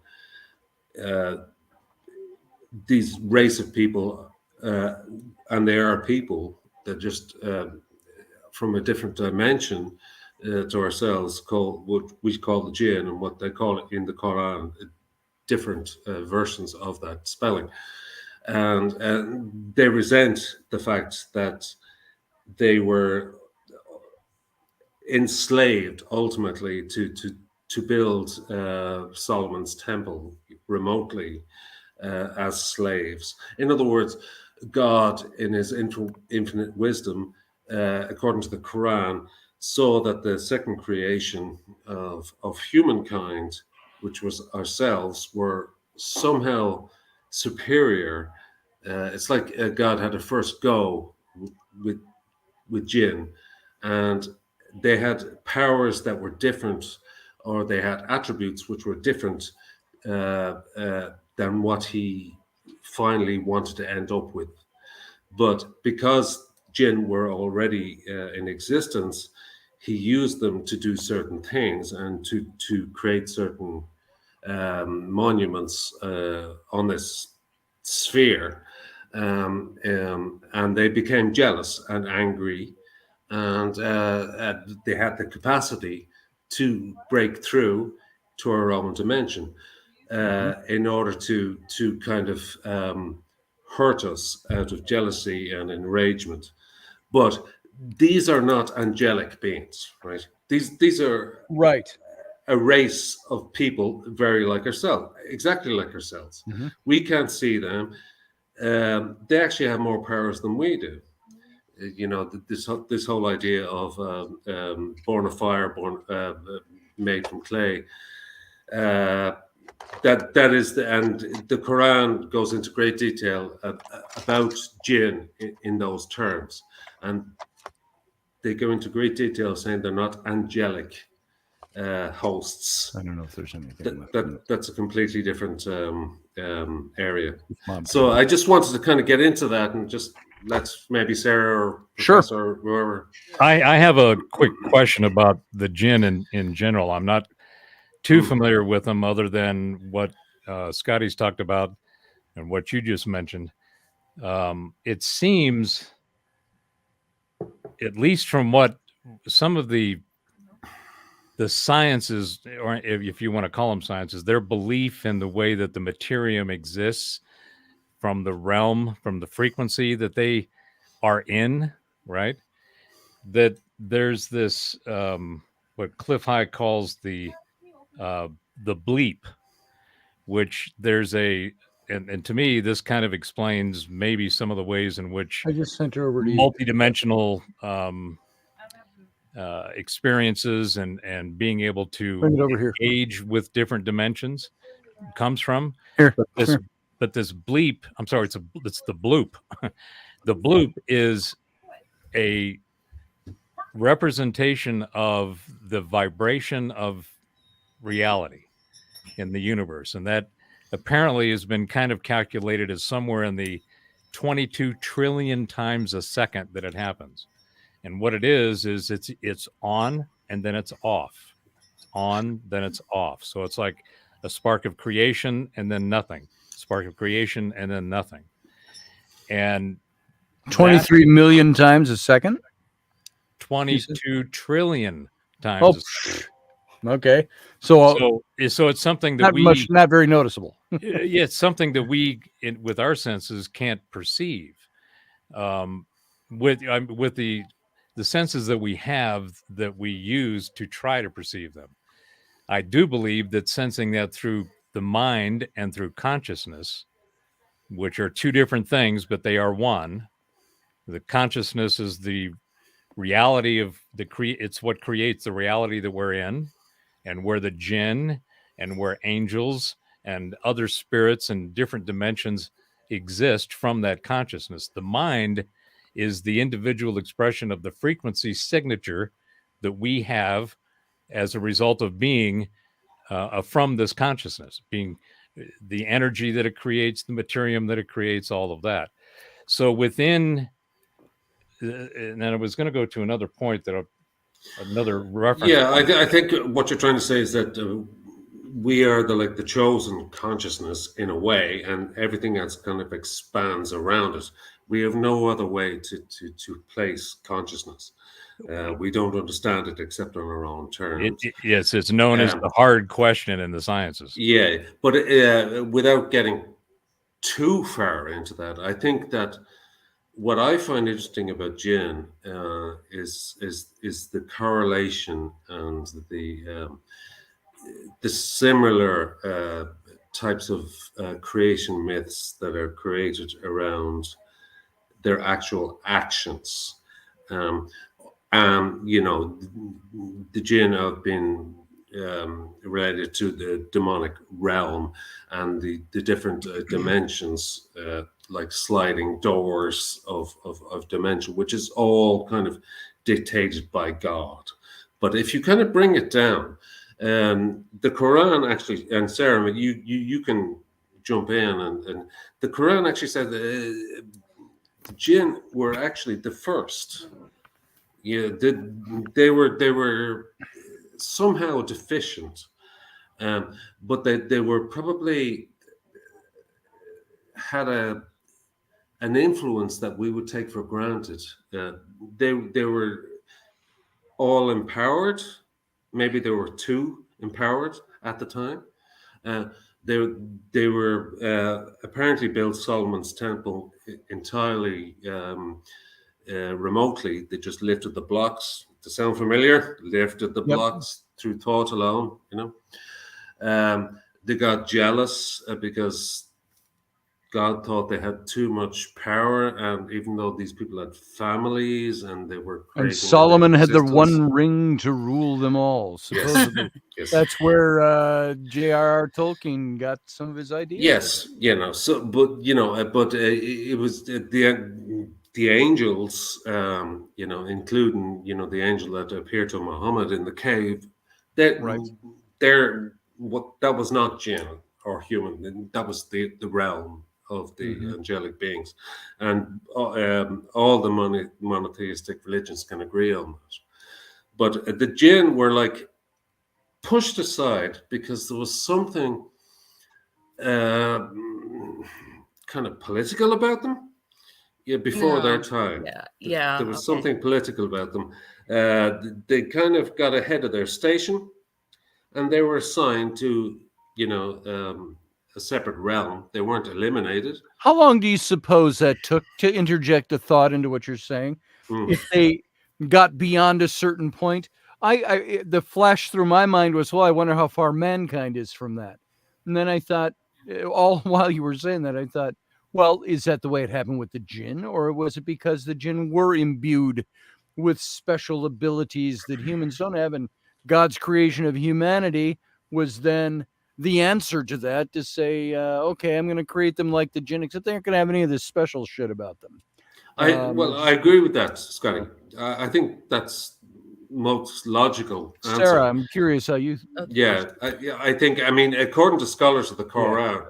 these race of people, and they are people that just from a different dimension to ourselves, call what we call the Jinn, and what they call it in the Quran, different versions of that spelling. And they resent the fact that they were enslaved ultimately to build Solomon's temple remotely as slaves. In other words, God, in his infinite wisdom, according to the Quran, saw that the second creation of humankind, which was ourselves, were somehow superior. It's like God had a first go with Jinn, and they had powers that were different, or they had attributes which were different than what he finally wanted to end up with. But because Jinn were already in existence, he used them to do certain things and to create certain monuments on this sphere. And they became jealous and angry, and they had the capacity to break through to our own dimension in order to kind of hurt us out of jealousy and enragement. But these are not angelic beings, right? These are a race of people very like ourselves, exactly like ourselves. Mm-hmm. We can't see them. They actually have more powers than we do. You know, this whole idea of born of fire, made from clay. That is and the Quran goes into great detail about Jinn in those terms, and they go into great detail saying they're not angelic hosts. I don't know if there's anything. That's a completely different area. So I just wanted to kind of get into that and just let maybe Sarah or Professor or whoever. I have a quick question about the Jinn in general. I'm not too familiar with them, other than what Scotty's talked about and what you just mentioned. It seems, at least from what some of the sciences, or if you want to call them sciences, their belief in the way that the materium exists from the realm, from the frequency that they are in, right? That there's this, what Cliff High calls the bleep, which there's and to me, this kind of explains maybe some of the ways in which I just sent her over to multidimensional experiences and being able to engage with different dimensions comes from. But this bleep, I'm sorry, it's the bloop. The bloop is a representation of the vibration of reality in the universe, and that apparently has been kind of calculated as somewhere in the 22 trillion times a second that it happens. And what it is it's on and then it's off, on then it's off. So it's like a spark of creation and then nothing, spark of creation and then nothing. And 23 million times a second, 22 trillion times a second. Okay, so it's something that not very noticeable. Yeah, it's something that we with our senses can't perceive. with the senses that we have that we use to try to perceive them. I do believe that sensing that through the mind and through consciousness, which are two different things, but they are one. The consciousness is the reality of it's what creates the reality that we're in, and where the Jinn and where angels and other spirits and different dimensions exist from that consciousness. The mind is the individual expression of the frequency signature that we have as a result of being from this consciousness, being the energy that it creates, the materium that it creates, all of that. So within, and then I was going to go to another point that another reference. Yeah, I think what you're trying to say is that we are the chosen consciousness in a way, and everything else kind of expands around it. We have no other way to place consciousness. We don't understand it except on our own terms. Yes, it's known as the hard question in the sciences. Yeah, but without getting too far into that, I think that what I find interesting about Jinn is the correlation and the similar types of creation myths that are created around their actual actions. You know, the Jinn have been related to the demonic realm and the different dimensions, like sliding doors of dimension, which is all kind of dictated by God. But if you kind of bring it down, the Quran actually, and Sarah, you can jump in, and the Quran actually said the Jinn were actually the first. Yeah, they were somehow deficient, but they were probably had an influence that we would take for granted. They were all empowered. Maybe there were too empowered at the time. They were apparently built Solomon's temple entirely remotely. They just lifted the blocks. To sound familiar, lifted the blocks through thought alone. You know, they got jealous because God thought they had too much power, and even though these people had families and they were, and Solomon had the one ring to rule them all. Supposedly, yes. That's where J.R.R. Tolkien got some of his ideas. Yes, you know. So, but you know, it was the angels, you know, including the angel that appeared to Muhammad in the cave. That was not Jinn or human. That was the realm of the angelic beings, and all the monotheistic religions can agree on that. But the Jinn were like pushed aside because there was something kind of political about them. Yeah, before their time. Yeah. There was something political about them. They kind of got ahead of their station, and they were assigned to a separate realm. They weren't eliminated. How long do you suppose that took to interject a thought into what you're saying? If they got beyond a certain point, the flash through my mind was, well, I wonder how far mankind is from that. And then I thought, all while you were saying that, I thought, well, is that the way it happened with the Jinn, or was it because the Jinn were imbued with special abilities that humans don't have, and God's creation of humanity was then the answer to that, to say, okay, I'm going to create them like the Jinn, except they aren't going to have any of this special shit about them. I agree with that, Scotty. I think that's most logical answer. Sarah, I'm curious how you... I think, I mean, according to scholars of the Quran,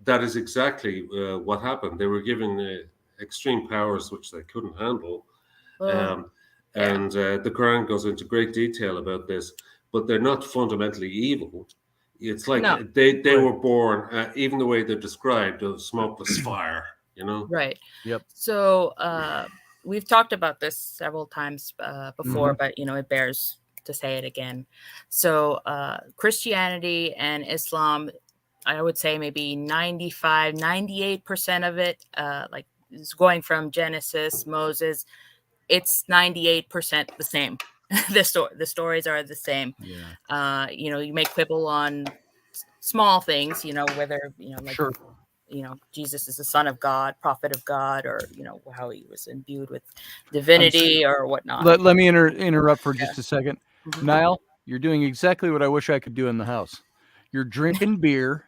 that is exactly what happened. They were given extreme powers which they couldn't handle. And the Quran goes into great detail about this, but they're not fundamentally evil. It's like they were born, even the way they're described, of smokeless fire, Right. Yep. So we've talked about this several times before, but, it bears to say it again. So Christianity and Islam, I would say maybe 98% of it, like is going from Genesis, Moses, it's 98% the same. The stories are the same. Yeah. You may quibble on small things, whether, like, Sure. Jesus is the son of God, prophet of God, or, how he was imbued with divinity or whatnot. Let me interrupt for just a second. Mhm. Niall, you're doing exactly what I wish I could do in the house. You're drinking beer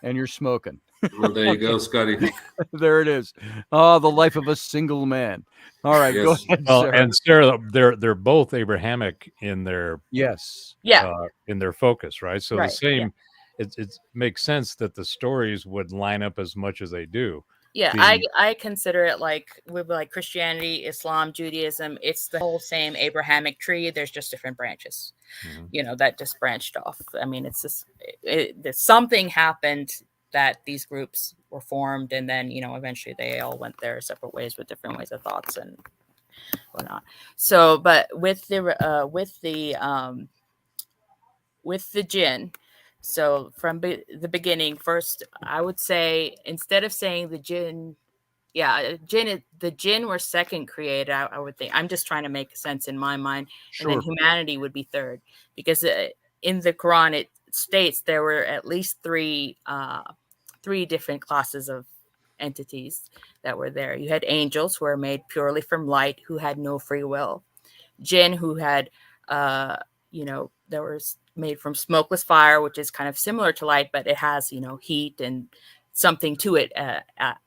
and you're smoking. Well, there you go, Scotty. There it is. Oh, the life of a single man. All right, go Yes. ahead, Well, Sarah. and Sarah, they're both Abrahamic in their Yes. Yeah. in their focus, right? So Right, the same. It makes sense that the stories would line up as much as they do. Yeah, The- I consider it like with like Christianity, Islam, Judaism. It's the whole same Abrahamic tree. There's just different branches, Mhm. that just branched off. I mean, it's just something happened that these groups were formed, and then eventually they all went their separate ways with different ways of thoughts and whatnot. So, but with the Jinn. So from the beginning, first, I would say, instead of saying the Jinn, the Jinn were second created. I would think. I'm just trying to make sense in my mind, and then Sure. humanity would be third, because in the Quran it states there were at least three different classes of entities that were there. You had angels, who were made purely from light, who had no free will. Jinn, who had there was made from smokeless fire, which is kind of similar to light, but it has heat and something to it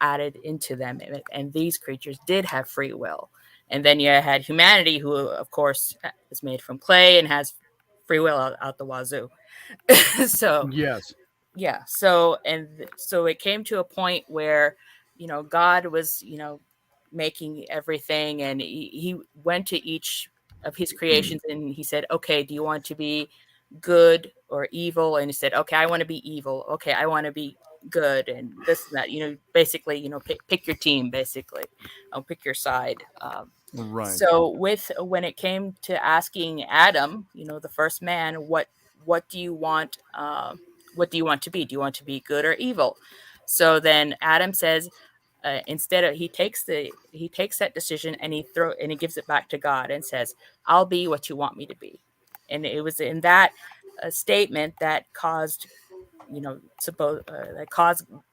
added into them, and these creatures did have free will. And then you had humanity, who of course is made from clay and has free will out the wazoo. So Yes. yeah, so it came to a point where God was making everything, and he went to each of his creations and he said, okay, do you want to be good or evil? And he said, okay, I want to be evil. Okay, I want to be good, and this and that, basically, pick your team, basically. I'll pick your side. Right. So when it came to asking Adam, the first man, what do you want to be? Do you want to be good or evil? So then Adam says, instead of, he takes that decision and he gives it back to God and says, I'll be what you want me to be. And it was in that statement that caused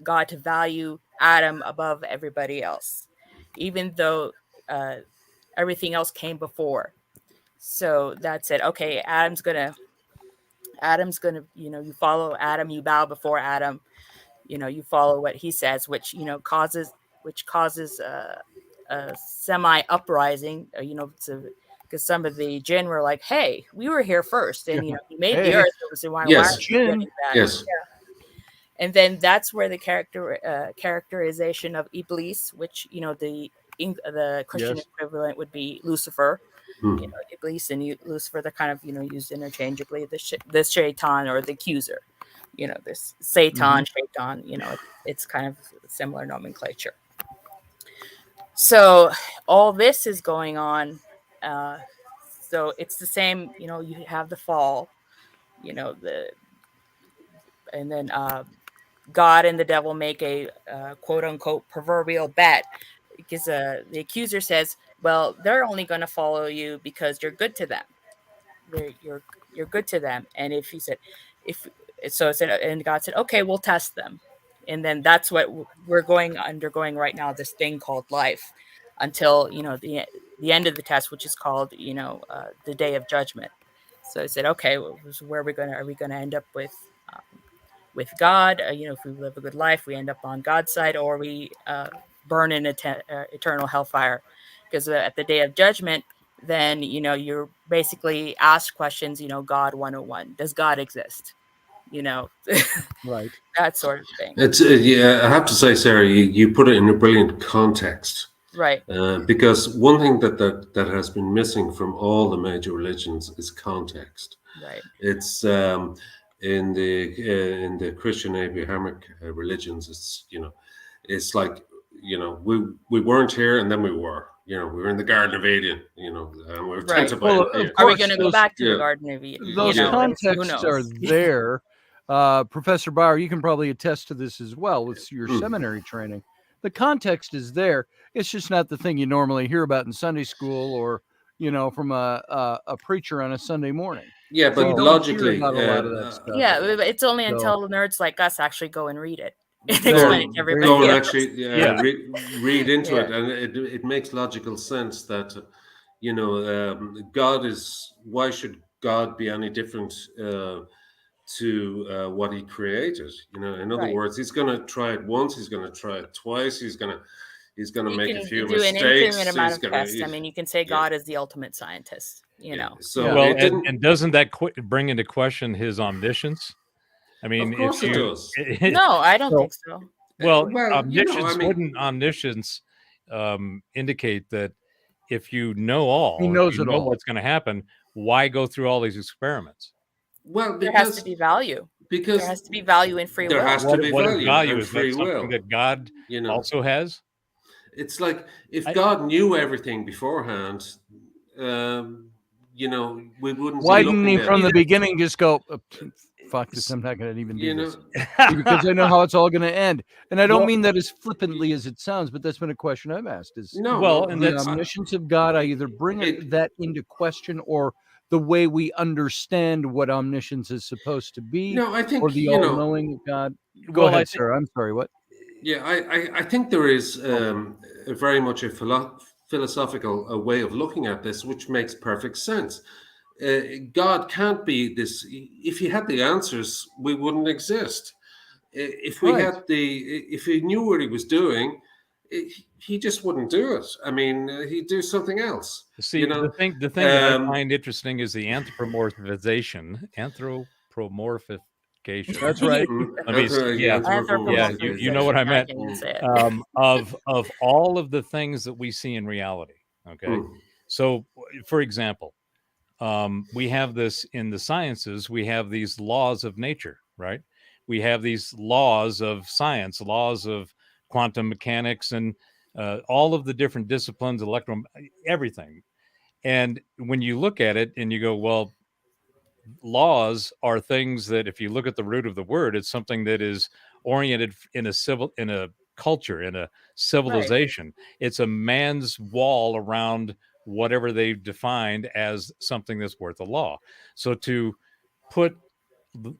God to value Adam above everybody else, even though everything else came before. So that said, okay, Adam's gonna you follow Adam, you bow before Adam, you follow what he says, which causes a semi uprising, because some of the Jinn were like, hey, we were here first, and he made the Hey. earth, so why Yes. aren't we getting that? Yes. And then that's where the characterization of Iblis, which the Christian Yes. equivalent would be Lucifer. Hmm. Iblis and Lucifer, they're kind of used interchangeably. The Shaitan, or the accuser. This Satan, Shaitan. It's kind of similar nomenclature. So all this is going on. So it's the same. You have the fall. And then God and the devil make a quote unquote proverbial bet, because the accuser says, well, they're only going to follow you because you're good to them. You're good to them. And if he said, and God said, okay, we'll test them. And then that's what we're undergoing right now, this thing called life, until the end of the test, which is called the day of judgment. So I said, okay, where are we gonna end up with God? If we live a good life, we end up on God's side, or we burn in eternal hellfire. Because at the day of judgment, then you're basically asked questions. God 101: does God exist? Right. That sort of thing. It's I have to say, Sarah, you put it in a brilliant context. Right. Because one thing that has been missing from all the major religions is context. Right. It's in the Christian Abrahamic religions. It's like we weren't here and then we were. We were in the Garden of Eden. And we were Right. tempted Well, by of Are we course, going to go those- back to yeah. the Garden of Eden? Those who contexts are knows? there. Professor Bauer, you can probably attest to this as well with your seminary training. The context is there. It's just not the thing you normally hear about in Sunday school or, from a preacher on a Sunday morning. Yeah, So you but don't logically, hear about a lot of that stuff. Yeah, it's only So- until nerds like us actually go and read it and There- explain it to there everybody. go and else. actually read into it, and it makes logical sense that God is. Why should God be any different to what He created? In other Right. words, He's going to try it once. He's going to try it twice. He's going to You make can a few do an mistakes. infinite amount He's of gonna- tests. I mean, you can say God is the ultimate scientist. So Well, it didn't. and doesn't that bring into question his omniscience? I mean, Of course if it you, does. No, I don't So- think so. well, Well, omniscience wouldn't omniscience indicate that if you know all, He knows if you it know all. what's going to happen, why go through all these experiments? Well, There has to be value. because There has to be value in free there will. has to What, be what is value value? and Is free that something will. that God also has? It's like if God knew everything beforehand, we wouldn't. Why be didn't he looking from at, the beginning just go, fuck this, I'm not going to even you do know, this. Because I know how it's all going to end. And I don't Well- mean that as flippantly as it sounds, but that's been a question I've asked is no, Well, no, and the that's- omniscience of God. I either bring that into question or the way we understand what omniscience is supposed to be no. I think or the all-knowing of God. Go Well, I ahead, think- sir. I'm sorry, what? Yeah, I think there is a very much a philosophical way of looking at this, which makes perfect sense. God can't be this. If He had the answers, we wouldn't exist. If we Right. had if He knew what He was doing, He just wouldn't do it. I mean, He'd do something else. See, the thing that I um, find interesting is the anthropomorphization. That's right. Let me see, yeah, you know what I meant. can't even say it. Of all of the things that we see in reality. Okay, so for example, we have this in the sciences. We have these laws of nature, right? We have these laws of science, laws of quantum mechanics, and all of the different disciplines, everything. And when you look at it and you go, well, laws are things that, if you look at the root of the word, it's something that is oriented in a culture, in a civilization. It's a man's wall around whatever they've defined as something that's worth a law. So to put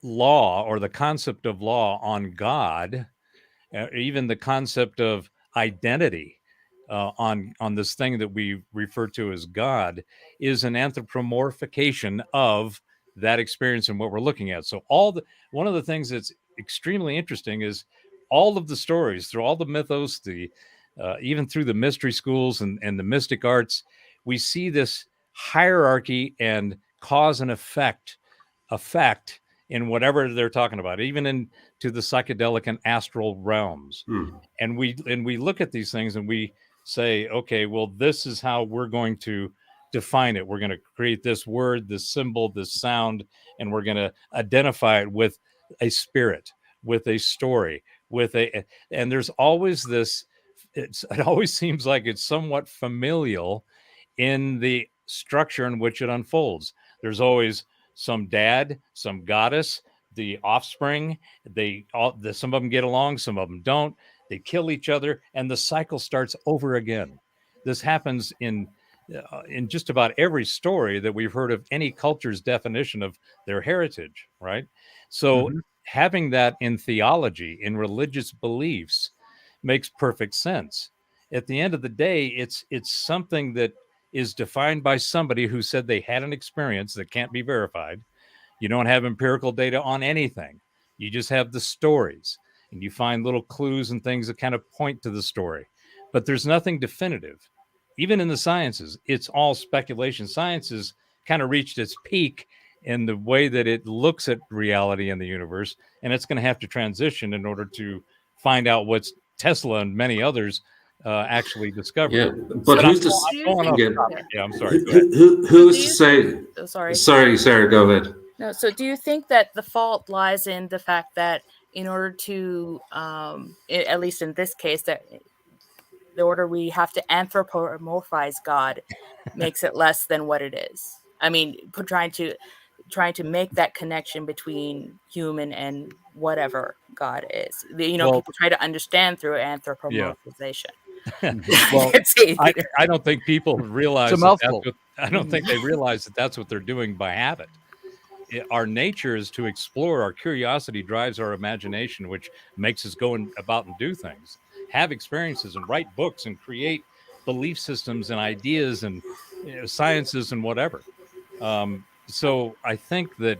law or the concept of law on God, even the concept of identity on this thing that we refer to as God, is an anthropomorphication of that experience and what we're looking at. So one of the things that's extremely interesting is all of the stories through all the mythos, even through the mystery schools and the mystic arts, we see this hierarchy and cause and effect in whatever they're talking about, even into the psychedelic and astral realms. And we look at these things and we say, okay, well, this is how we're going to define it. We're going to create this word, this symbol, this sound, and we're going to identify it with a spirit, with a story, and there's always this, it always seems like it's somewhat familial in the structure in which it unfolds. There's always some dad, some goddess, the offspring. Some of them get along, some of them don't. They kill each other, and the cycle starts over again. This happens in just about every story that we've heard of any culture's definition of their heritage, right? So having that in theology, in religious beliefs, makes perfect sense. At the end of the day, it's something that is defined by somebody who said they had an experience that can't be verified. You don't have empirical data on anything. You just have the stories, and you find little clues and things that kind of point to the story. But there's nothing definitive. Even in the sciences, it's all speculation. Science has kind of reached its peak in the way that it looks at reality in the universe, and it's going to have to transition in order to find out what's Tesla and many others actually discovered. Yeah, but who's to Yeah, I'm sorry. Who's to say? Oh, sorry. Sorry, Sarah, go ahead. No, so do you think that the fault lies in the fact that in order to, at least in this case, that the order we have to anthropomorphize God makes it less than what it is? I mean, trying to trying to make that connection between human and whatever God is. Well- People try to understand through anthropomorphization. Well, can't say I either. don't think people realize It's a that mouthful. I don't think they realize that that's what they're doing by habit. Our nature is to explore. Our curiosity drives our imagination, which makes us go about and do things, have experiences, and write books and create belief systems and ideas and sciences and whatever. So I think that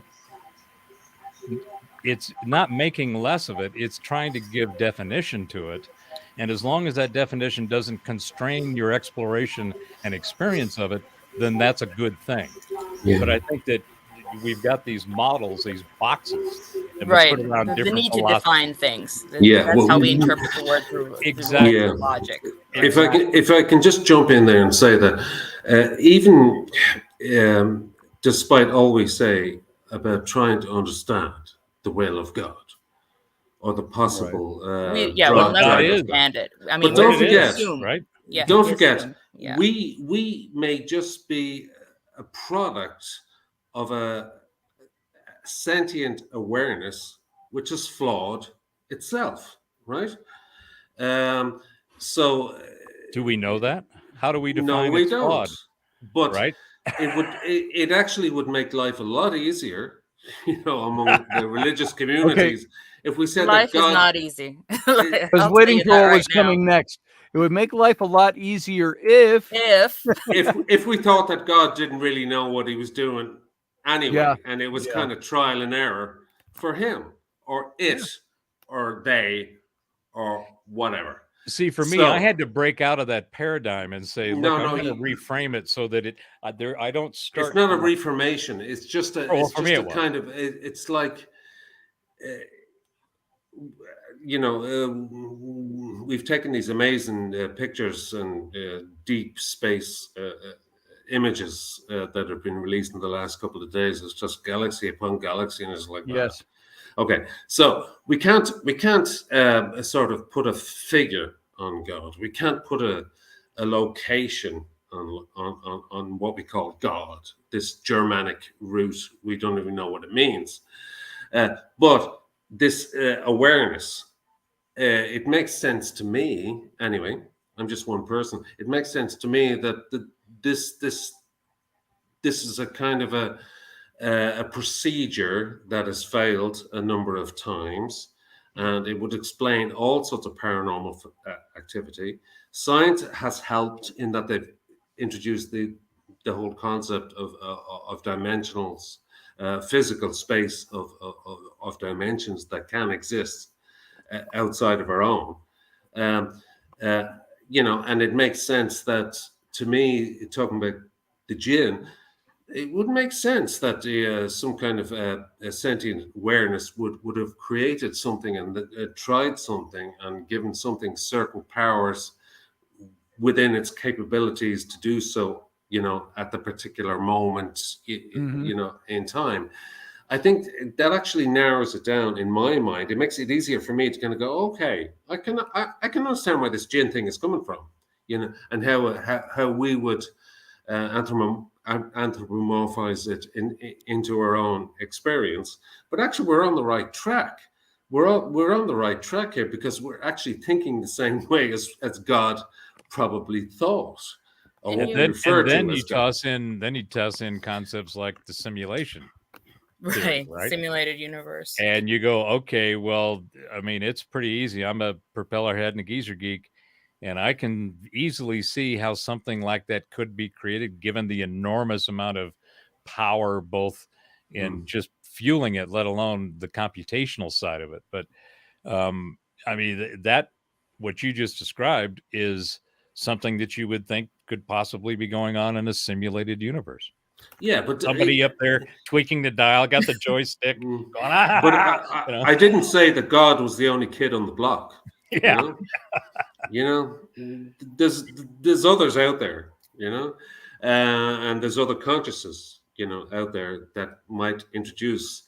it's not making less of it. It's trying to give definition to it. And as long as that definition doesn't constrain your exploration and experience of it, then that's a good thing. Yeah. But I think that we've got these models, these boxes, and we Right. put around The different need to philosophies. define things. Yeah, That's well, how we interpret the word through Exactly. Yeah. logic. If I can just jump in there and say that even despite all we say about trying to understand the will of God or the possible We'll God never is. understand it. I mean, But don't we forget, assume. right? Yeah, don't we forget, assume. Yeah. we may just be a product of a sentient awareness which is flawed itself, right? So Do we know that? How do we no, define we it's don't. flawed? But Right? it actually would make life a lot easier, among the religious communities if we said Life that God is not easy. I was waiting for what was coming next. It would make life a lot easier if if we thought that God didn't really know what he was doing anyway, Yeah. and it was kind of trial and error for him or it or they or whatever. See, for me, So- I had to break out of that paradigm and say, look, No, I'm no, going to you- reframe it so that I don't start. It's not a reformation. It's just a. Oh, well, it's for just me a it was. kind of. It's like. We've taken these amazing pictures and deep space images that have been released in the last couple of days. It's just galaxy upon galaxy, and it's like yes. Okay, so we can't sort of put a figure on God. We can't put a location on what we call God. This Germanic root, we don't even know what it means. But this awareness, it makes sense to me anyway. I'm just one person. It makes sense to me that this is a kind of a procedure that has failed a number of times, and it would explain all sorts of paranormal activity. Science has helped in that they've introduced the whole concept of dimensionals, physical space of dimensions that can exist outside of our own. And it makes sense that, to me, talking about the Jinn, it would make sense that some kind of a sentient awareness would have created something and tried something and given something certain powers within its capabilities to do so, at the particular moment, in time. I think that actually narrows it down in my mind. It makes it easier for me to kind of go, okay, I can understand where this Jinn thing is coming from, and how we would anthropomorphize it into our own experience. But actually, we're on the right track. We're on the right track here because we're actually thinking the same way as God probably thought. And then you toss in concepts like the simulation. Theory, right? Simulated universe. And you go, okay, well, I mean, it's pretty easy. I'm a propeller head and a geezer geek, and I can easily see how something like that could be created given the enormous amount of power, both in just fueling it, let alone the computational side of it. But I mean, that what you just described is something that you would think could possibly be going on in a simulated universe. Yeah, but somebody up there tweaking the dial, got the joystick going, but I didn't say that God was the only kid on the block. Yeah. There's others out there, and there's other consciousness, out there that might introduce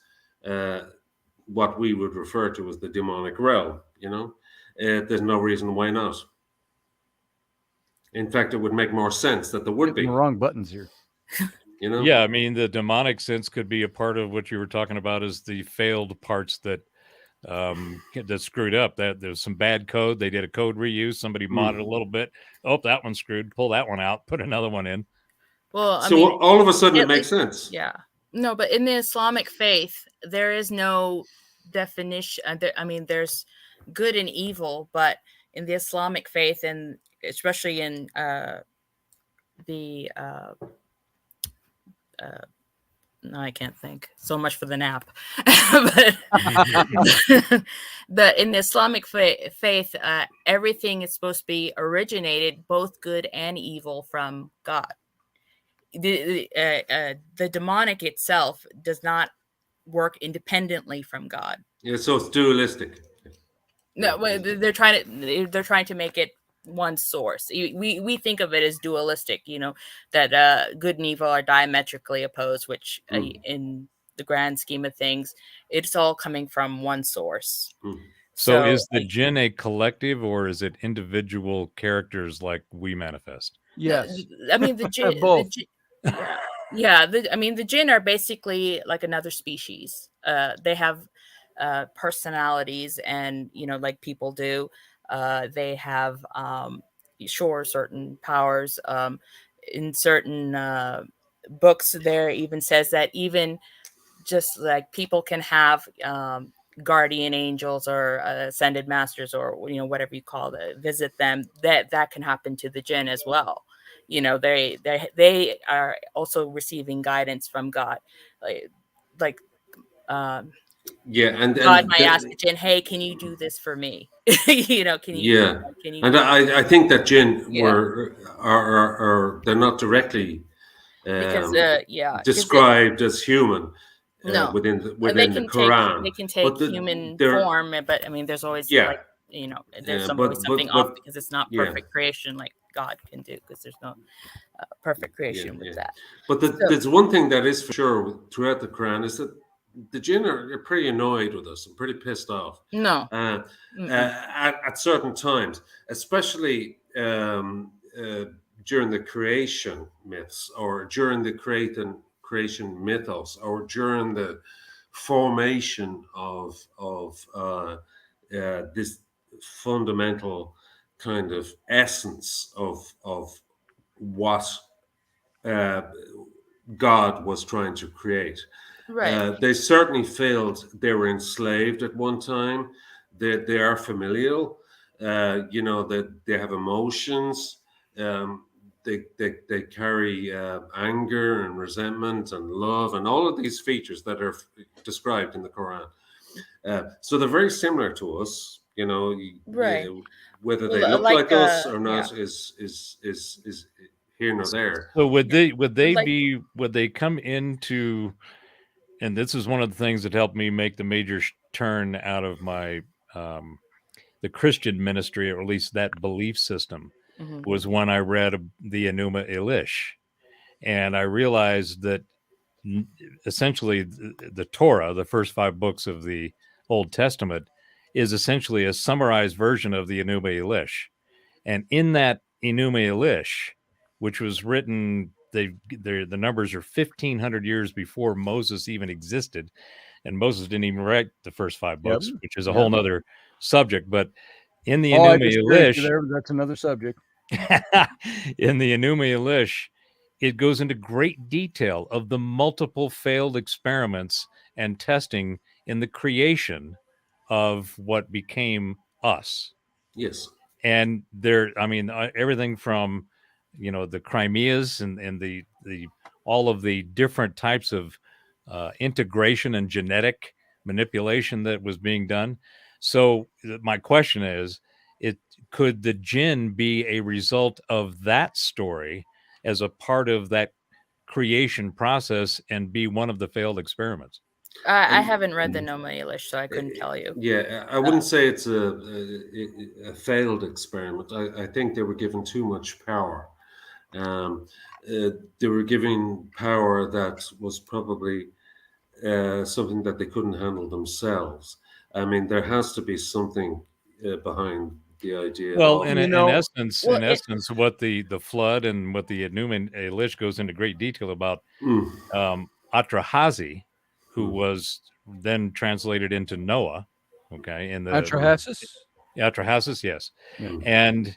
what we would refer to as the demonic realm. There's no reason why not. In fact, it would make more sense that there would be. The wrong buttons here. You know? Yeah, I mean, the demonic sense could be a part of what you were talking about, is the failed parts that screwed up. That there's some bad code. They did a code reuse. Somebody modded a little bit. Oh, that one's screwed. Pull that one out. Put another one in. Well, I So mean, all of a sudden it at makes least- sense. Yeah. No, but in the Islamic faith, there is no definition. I mean, there's good and evil, but in the Islamic faith, and especially in the no, I can't think. So much for the nap. But in the Islamic faith, everything is supposed to be originated, both good and evil, from God. The demonic itself does not work independently from God. Yeah, so it's dualistic. No, they're trying to make it one source. We think of it as dualistic, you know, that good and evil are diametrically opposed, which in the grand scheme of things, it's all coming from one source. So is the Jinn a collective, or is it individual characters like we manifest? Yes. I mean, the Jinn, both. I mean, the Jinn are basically like another species. They have personalities, and, you know, like people do. They have certain powers. In certain books, there even says that even just like people can have guardian angels or ascended masters, or, you know, whatever you call it, visit them. That can happen to the Jinn as well. You know, they are also receiving guidance from God, like yeah, and God might ask the Jinn, "Hey, can you do this for me?" You know, can you? Yeah, can you? And I think that Jinn are they're not directly Because described as human. No, within the Quran, they can take but human form, but I mean, there's always like, you know, there's always something off, because it's not perfect creation like God can do, because there's no perfect creation with that. But there's one thing that is for sure throughout the Quran, is that the Jinn are pretty annoyed with us and pretty pissed off. No, at certain times, especially during the creation myths, or during the creation mythos, or during the formation of this fundamental kind of essence of what God was trying to create. Right. They certainly failed. They were enslaved at one time. They are familial. You know, that they have emotions. They carry anger and resentment and love and all of these features that are described in the Quran. So they're very similar to us. You know, right. Whether they look like us or not is here nor there. So would they come into, and this is one of the things that helped me make the major turn out of my the Christian ministry, or at least that belief system, was when I read the Enuma Elish, and I realized that essentially the Torah, the first 5 books of the Old Testament, is essentially a summarized version of the Enuma Elish. And in that Enuma Elish, which was written, the numbers are 1,500 years before Moses even existed, and Moses didn't even write the first 5 books, which is a whole nother subject. But in the Enuma Elish, that's another subject. In the Enuma Elish, it goes into great detail of the multiple failed experiments and testing in the creation of what became us. Yes. And there, I mean, everything from, you know, the Crimeas and the all of the different types of integration and genetic manipulation that was being done. So my question is, could the Jinn be a result of that story as a part of that creation process and be one of the failed experiments? I haven't read the Enuma Elish, so I couldn't tell you. Yeah, I wouldn't say it's a failed experiment. I think they were given too much power. They were giving power that was probably something that they couldn't handle themselves. I mean, there has to be something behind the idea. Well, of, in well, essence, what the flood and what the Numen Elish goes into great detail about Atrahazi, who was then translated into Noah. Okay, in the Atrahasis? Atrahasis, yes, Yeah. and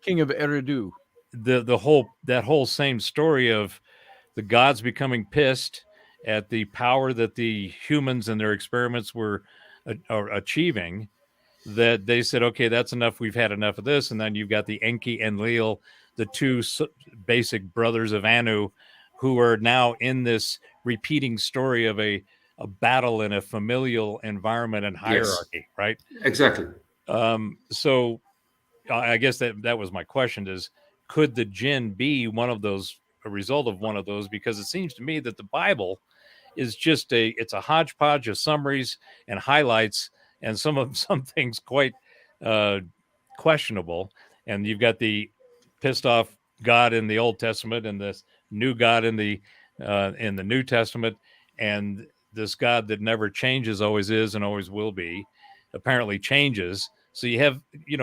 King of Eridu. that whole same story of the gods becoming pissed at the power that the humans and their experiments were achieving, that they said, okay, that's enough. We've had enough of this. And then you've got the Enki and Leal, the two basic brothers of Anu, who are now in this repeating story of a battle in a familial environment and hierarchy, right? Exactly. So I guess that was my question is, could the Jinn be one of those, a result of one of those? Because it seems to me that the Bible is just it's a hodgepodge of summaries and highlights, and some things quite questionable. And you've got the pissed off God in the Old Testament and this new God in the New Testament, and this God that never changes, always is and always will be, apparently changes. So you have,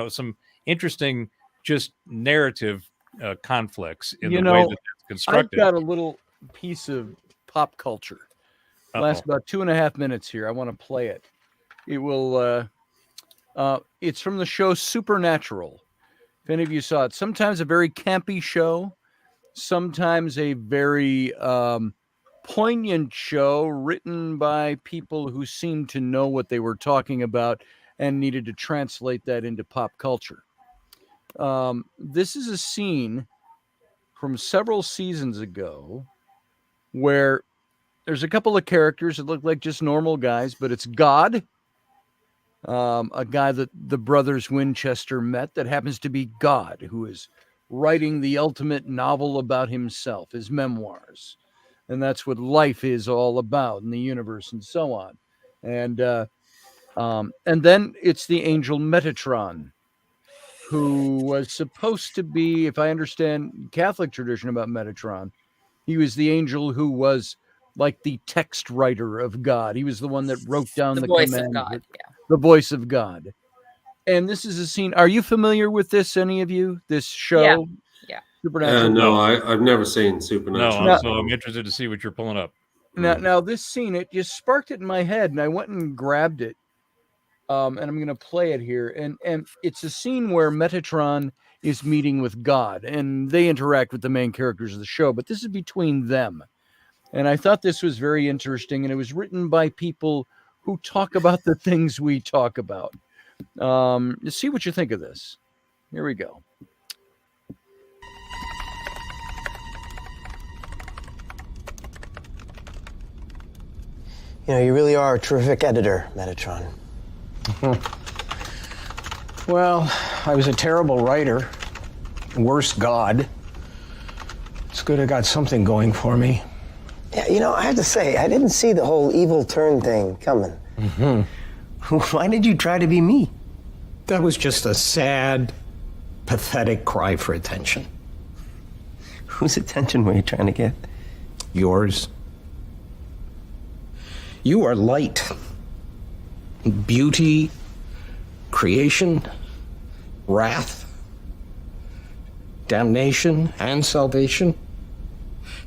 some interesting just narrative conflicts in the way that it's constructed. I've got a little piece of pop culture. Last about 2.5 minutes here. I want to play it. It will. It's from the show Supernatural. If any of you saw it, sometimes a very campy show, sometimes a very poignant show written by people who seemed to know what they were talking about and needed to translate that into pop culture. This is a scene from several seasons ago where there's a couple of characters that look like just normal guys, but it's God, a guy that the brothers Winchester met that happens to be God, who is writing the ultimate novel about himself, his memoirs. And that's what life is all about in the universe and so on. And then it's the angel Metatron, who was supposed to be, if I understand Catholic tradition about Metatron, he was the angel who was like the text writer of God. He was the one that wrote down the voice command, of God, the voice of God. And this is a scene. Are you familiar with this, any of you? This show? Yeah. Supernatural? No, I've never seen Supernatural. So I'm interested to see what you're pulling up. Now this scene, it just sparked it in my head, and I went and grabbed it. And I'm going to play it here. And it's a scene where Metatron is meeting with God, and they interact with the main characters of the show, but this is between them. And I thought this was very interesting, and it was written by people who talk about the things we talk about. See what you think of this. Here we go. You really are a terrific editor, Metatron. Well, I was a terrible writer. Worst God. It's good I got something going for me. Yeah, I have to say, I didn't see the whole evil turn thing coming. Why did you try to be me? That was just a sad, pathetic cry for attention. Whose attention were you trying to get? Yours. You are light, beauty, creation, wrath, damnation, and salvation.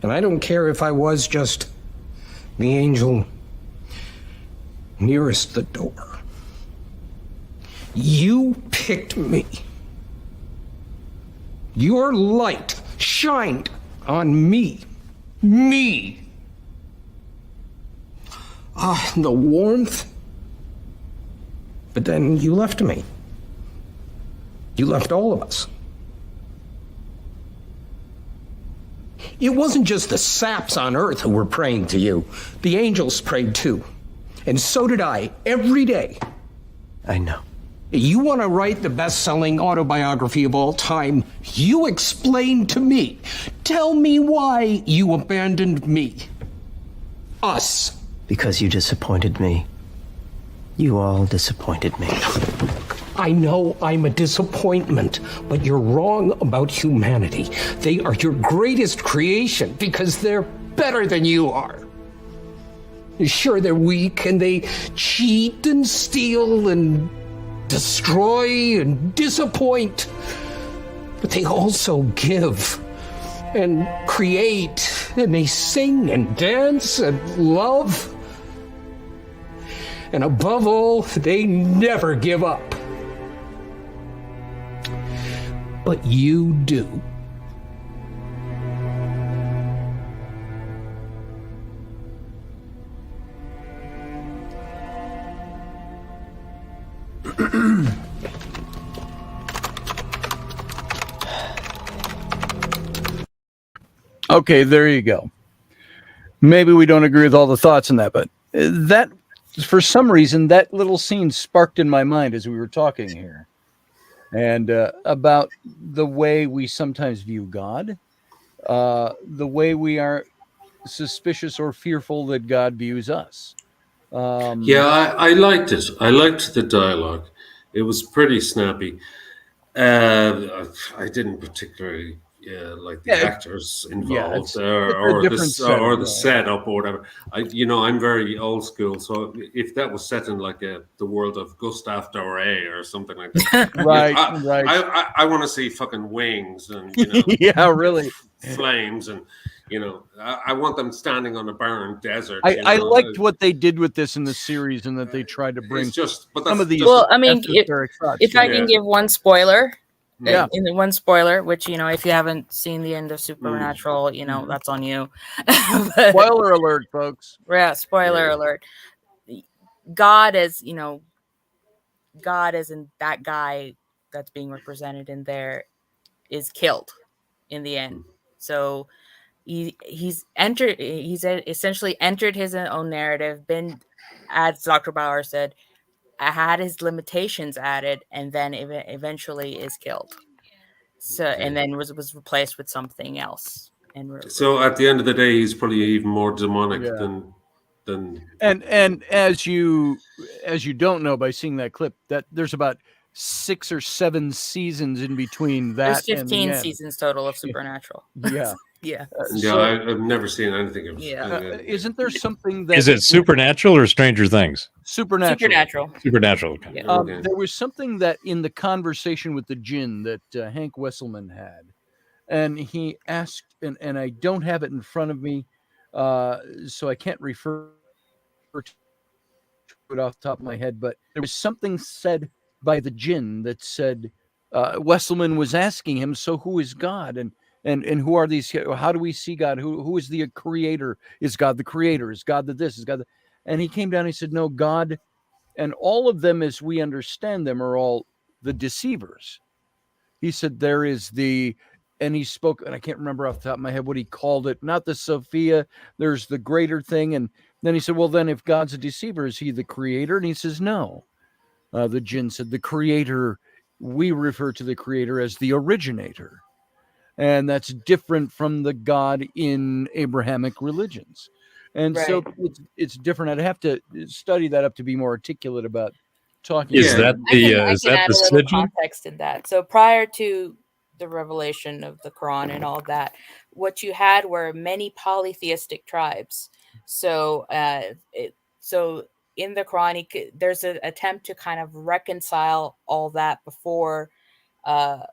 And I don't care if I was just the angel nearest the door. You picked me. Your light shined on me. Me. The warmth. But then you left me. You left all of us. It wasn't just the saps on earth who were praying to you. The angels prayed too. And so did I, every day. I know. You want to write the best-selling autobiography of all time? You explain to me. Tell me why you abandoned me. Us. Because you disappointed me. You all disappointed me. I know I'm a disappointment, but you're wrong about humanity. They are your greatest creation because they're better than you are. Sure, they're weak and they cheat and steal and destroy and disappoint, but they also give and create, and they sing and dance and love. And above all, they never give up. But you do. Okay, there you go. Maybe we don't agree with all the thoughts in that, but that, for some reason, that little scene sparked in my mind as we were talking here. And about the way we sometimes view God, the way we are suspicious or fearful that God views us. I liked it. I liked the dialogue. It was pretty snappy. I didn't particularly like the actors involved, or the setup or whatever. I'm very old school, so if that was set in like the world of Gustave Doré or something like that, right. I want to see fucking wings and yeah, really flames and. I want them standing on a barren desert. I liked what they did with this in the series, and that they tried to bring some of these. Well, I mean, if I can give one spoiler, in one spoiler, which if you haven't seen the end of Supernatural, that's on you. Spoiler alert, folks! Yeah, spoiler alert. God is, God isn't that guy that's being represented in there is killed in the end. So. He's essentially entered his own narrative, been, as Dr. Bauer said, had his limitations added, and then eventually is killed. So and then was replaced with something else. So at the end of the day, he's probably even more demonic than. And as you don't know by seeing that clip, that there's about 6 or 7 seasons in between that. There's 15 and seasons total of Supernatural. Yeah. Yeah. I've never seen anything of it. Yeah. Isn't there something that is it Supernatural or Stranger Things? Supernatural. Supernatural. Yeah. There was something that in the conversation with the Jinn that Hank Wesselman had, and he asked, and I don't have it in front of me, so I can't refer to it off the top of my head, but there was something said by the Jinn that said Wesselman was asking him, so who is God? And who are these? How do we see God? Who is the creator? Is God the creator? Is God the this? Is God the... And he came down and he said, no, God, and all of them as we understand them are all the deceivers. He said there is and he spoke, and I can't remember off the top of my head what he called it, not the Sophia, there's the greater thing. And then he said, well, then if God's a deceiver, is he the creator? And he says, no. The Jinn said the creator, we refer to the creator as the originator. And that's different from the God in Abrahamic religions. And so it's different. I'd have to study that up to be more articulate about talking. Is that the is that the little context in that? So prior to the revelation of the Quran and all that, what you had were many polytheistic tribes. So so in the Quran, there's an attempt to kind of reconcile all that before the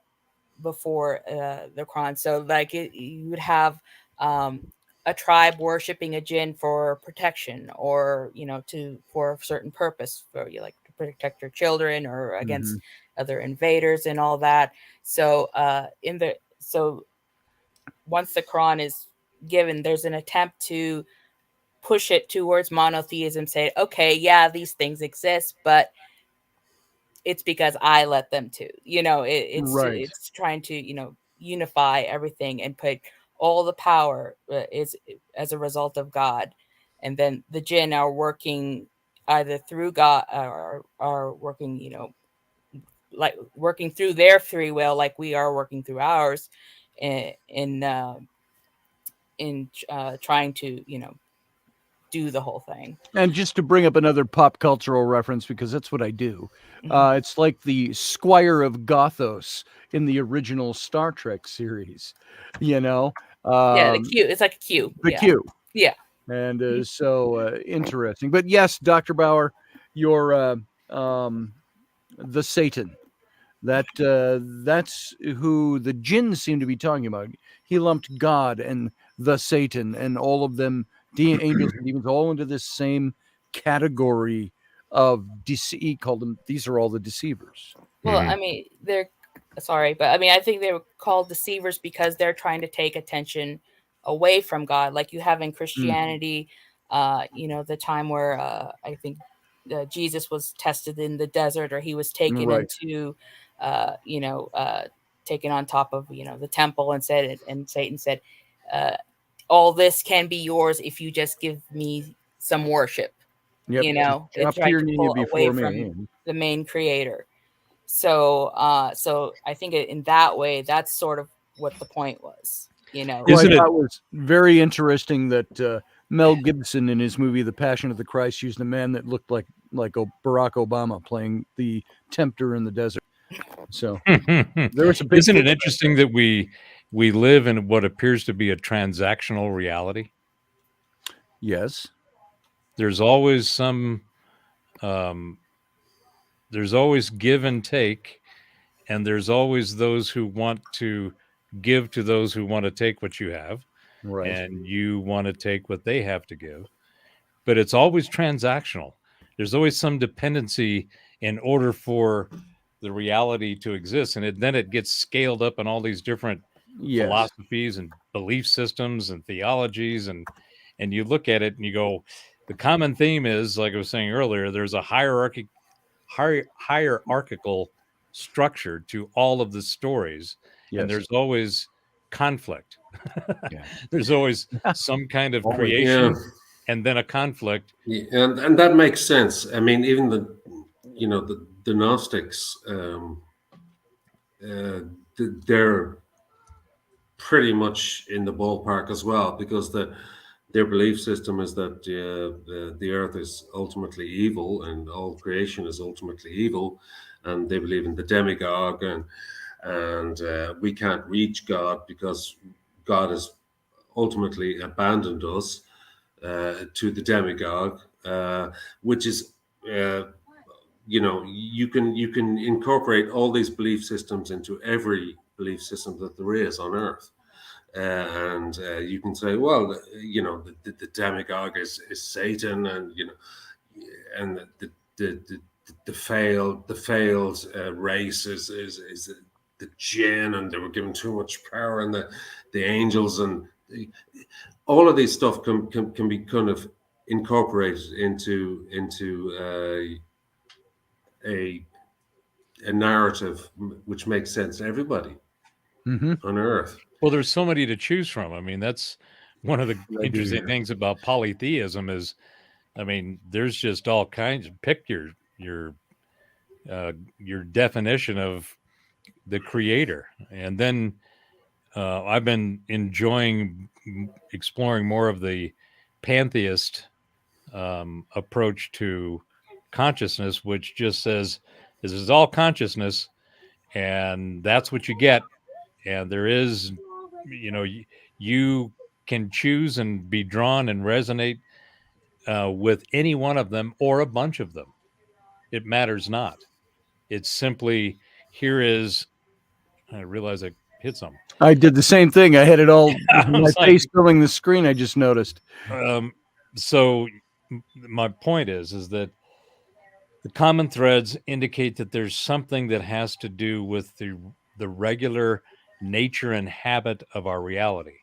Quran. So like you would have a tribe worshiping a Jinn for protection, or for a certain purpose, for like to protect your children or against other invaders and all that. So once the Quran is given, there's an attempt to push it towards monotheism, say, okay, yeah, these things exist, but it's because I let them to, it's trying to, unify everything and put all the power is as a result of God. And then the Jinn are working either through God or are working, like working through their free will, like we are working through ours in trying to, do the whole thing. And just to bring up another pop cultural reference, because that's what I do. It's like the Squire of Gothos in the original Star Trek series, the Q. It's like a Q. The Q. Yeah. And so interesting. But yes, Dr. Bauer, your the Satan. That's who the Jinn seem to be talking about. He lumped God and the Satan and all of them, angels and demons, all into this same category of he called them. These are all the deceivers. Well, I mean, they're sorry, but I mean, I think they were called deceivers because they're trying to take attention away from God, like you have in Christianity. The time where I think Jesus was tested in the desert, or he was taken into, taken on top of the temple, and Satan said, "All this can be yours if you just give me some worship." Yep. They tried to pull away from the main creator. So I think in that way, that's sort of what the point was. I thought it was very interesting that Mel Gibson in his movie The Passion of the Christ used a man that looked like Barack Obama playing the tempter in the desert. So there was a big. Isn't it interesting that we live in what appears to be a transactional reality? Yes. There's always some. There's always give and take, and there's always those who want to give to those who want to take what you have, right? And you want to take what they have to give. But it's always transactional. There's always some dependency in order for the reality to exist, and then it gets scaled up in all these different philosophies and belief systems and theologies, and you look at it and you go, the common theme is, like I was saying earlier, there's a hierarchical structure to all of the stories, and there's always conflict. There's always some kind of creation and then a conflict, and that makes sense. I mean, even the Gnostics, they're pretty much in the ballpark as well, because their belief system is that the earth is ultimately evil and all creation is ultimately evil, and they believe in the demigods, and we can't reach God because God has ultimately abandoned us to the demigod, which is you can incorporate all these belief systems into every belief system that there is on earth. And you can say, well, the demigod is Satan, and the failed race is the Jinn, and they were given too much power, and the angels, and all of these stuff can be kind of incorporated into a narrative which makes sense to everybody on earth. Well, there's so many to choose from. I mean, that's one of the interesting things about polytheism is, I mean, there's just all kinds. Pick your definition of the creator, and then I've been enjoying exploring more of the pantheist approach to consciousness, which just says this is all consciousness, and that's what you get. And there is, you can choose and be drawn and resonate with any one of them or a bunch of them. It matters not. It's simply, here is, I realize I hit something. I did the same thing. I had it all, my face filling the screen, I just noticed. So my point is that the common threads indicate that there's something that has to do with the regular nature and habit of our reality,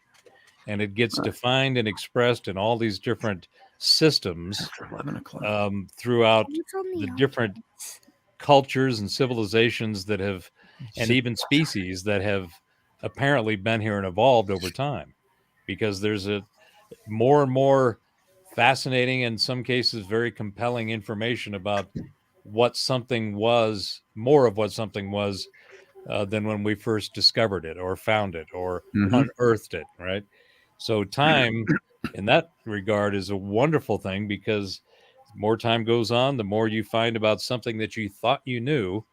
and it gets defined and expressed in all these different systems throughout the different cultures and civilizations that have, and even species that have apparently been here and evolved over time, because there's a more and more fascinating, in some cases very compelling information about what something was, more of what something was than when we first discovered it or found it or unearthed it, right? So time in that regard is a wonderful thing, because the more time goes on, the more you find about something that you thought you knew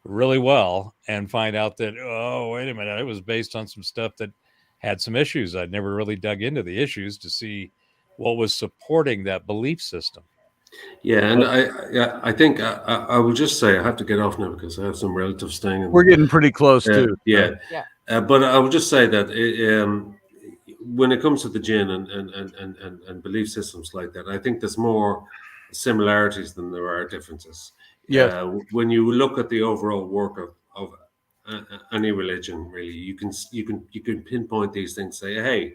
really well, and find out that, oh, wait a minute, it was based on some stuff that had some issues. I'd never really dug into the issues to see what was supporting that belief system. Yeah, and I think I will just say I have to get off now because I have some relatives staying. We're getting pretty close too. Yeah, Yeah. but I would just say that when it comes to the Jinn and belief systems like that, I think there's more similarities than there are differences. Yes. When you look at the overall work of any religion, really, you can pinpoint these things. Say, hey,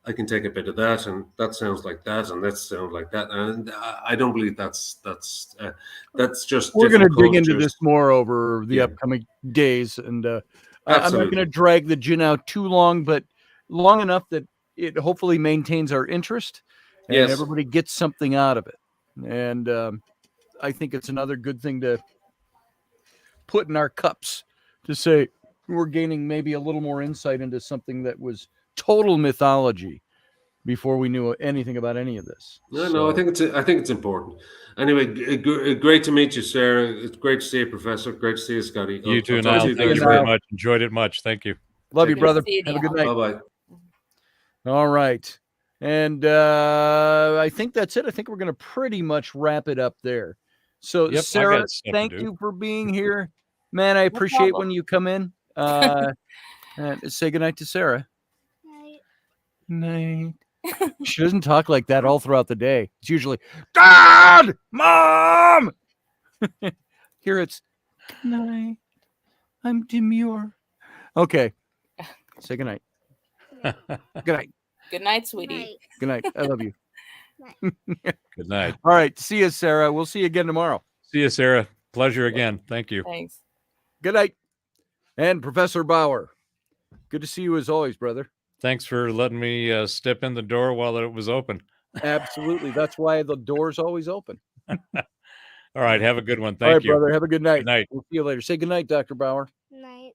I can take a bit of that, and that sounds like that, and that sounds like that, and I don't believe that's just. We're going to dig into cultures. this more over the Yeah. upcoming days, and I'm not Absolutely. going to drag the Jinn out too long, but long enough that it hopefully maintains our interest and Yes. everybody gets something out of it. And I think it's another good thing to put in our cups to say we're gaining maybe a little more insight into something that was total mythology before we knew anything about any of this. No, I think it's important. Anyway, great to meet you, Sarah. It's great to see you, Professor. Great to see you, Scotty. You too, I'll talk Niall. to you Thank you later. very much. Enjoyed it much. Thank you. Love you, Take brother. See you, Have a good Neil. night. Bye-bye. All right. And I think that's it. I think we're going to pretty much wrap it up there. So, Yep, I Sarah, got stuff to thank do. you for being here. Man, I appreciate problem. when you come in. And say goodnight to Sarah. Night. She doesn't talk like that all throughout the day. It's usually, Dad! Mom! Here it's, good night. I'm demure. Okay. Say goodnight. Good night. Good night, sweetie. Good night. I love you. Good night. All right. See you, Sarah. We'll see you again tomorrow. See you, Sarah. Pleasure again. Thank you. Thanks. Good night. And Professor Bauer. Good to see you as always, brother. Thanks for letting me step in the door while it was open. Absolutely. That's why the door's always open. All right. Have a good one. All right, Thank you. brother. Have a good night. Good night. We'll see you later. Say good night, Dr. Bauer. Night.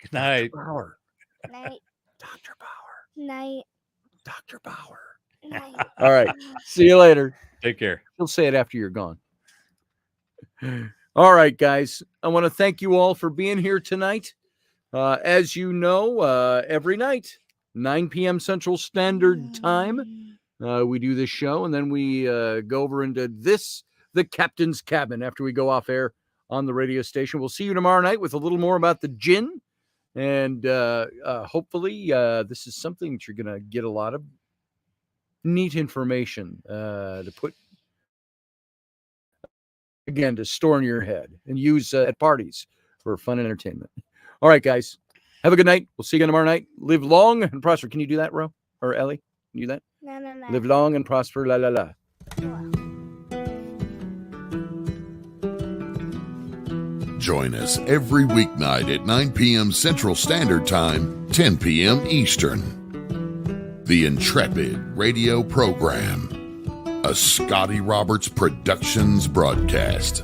Good night. Bauer. Night. Dr. Bauer. Night. Dr. Bauer. Night. All right. See you later. Take care. He'll say it after you're gone. All right, guys. I want to thank you all for being here tonight. As you know, every night, 9 p.m. Central Standard Time, we do this show, and then we go over into the Captain's Cabin after we go off air on the radio station. We'll see you tomorrow night with a little more about the Jinn, and hopefully this is something that you're going to get a lot of neat information to put, again, to store in your head and use at parties for fun and entertainment. All right, guys. Have a good night. We'll see you again tomorrow night. Live long and prosper. Can you do that, Ro? Or Ellie? Can you do that? No. Live long and prosper. La, la, la. Join us every weeknight at 9 p.m. Central Standard Time, 10 p.m. Eastern. The Intrepid radio program, a Scotty Roberts Productions broadcast.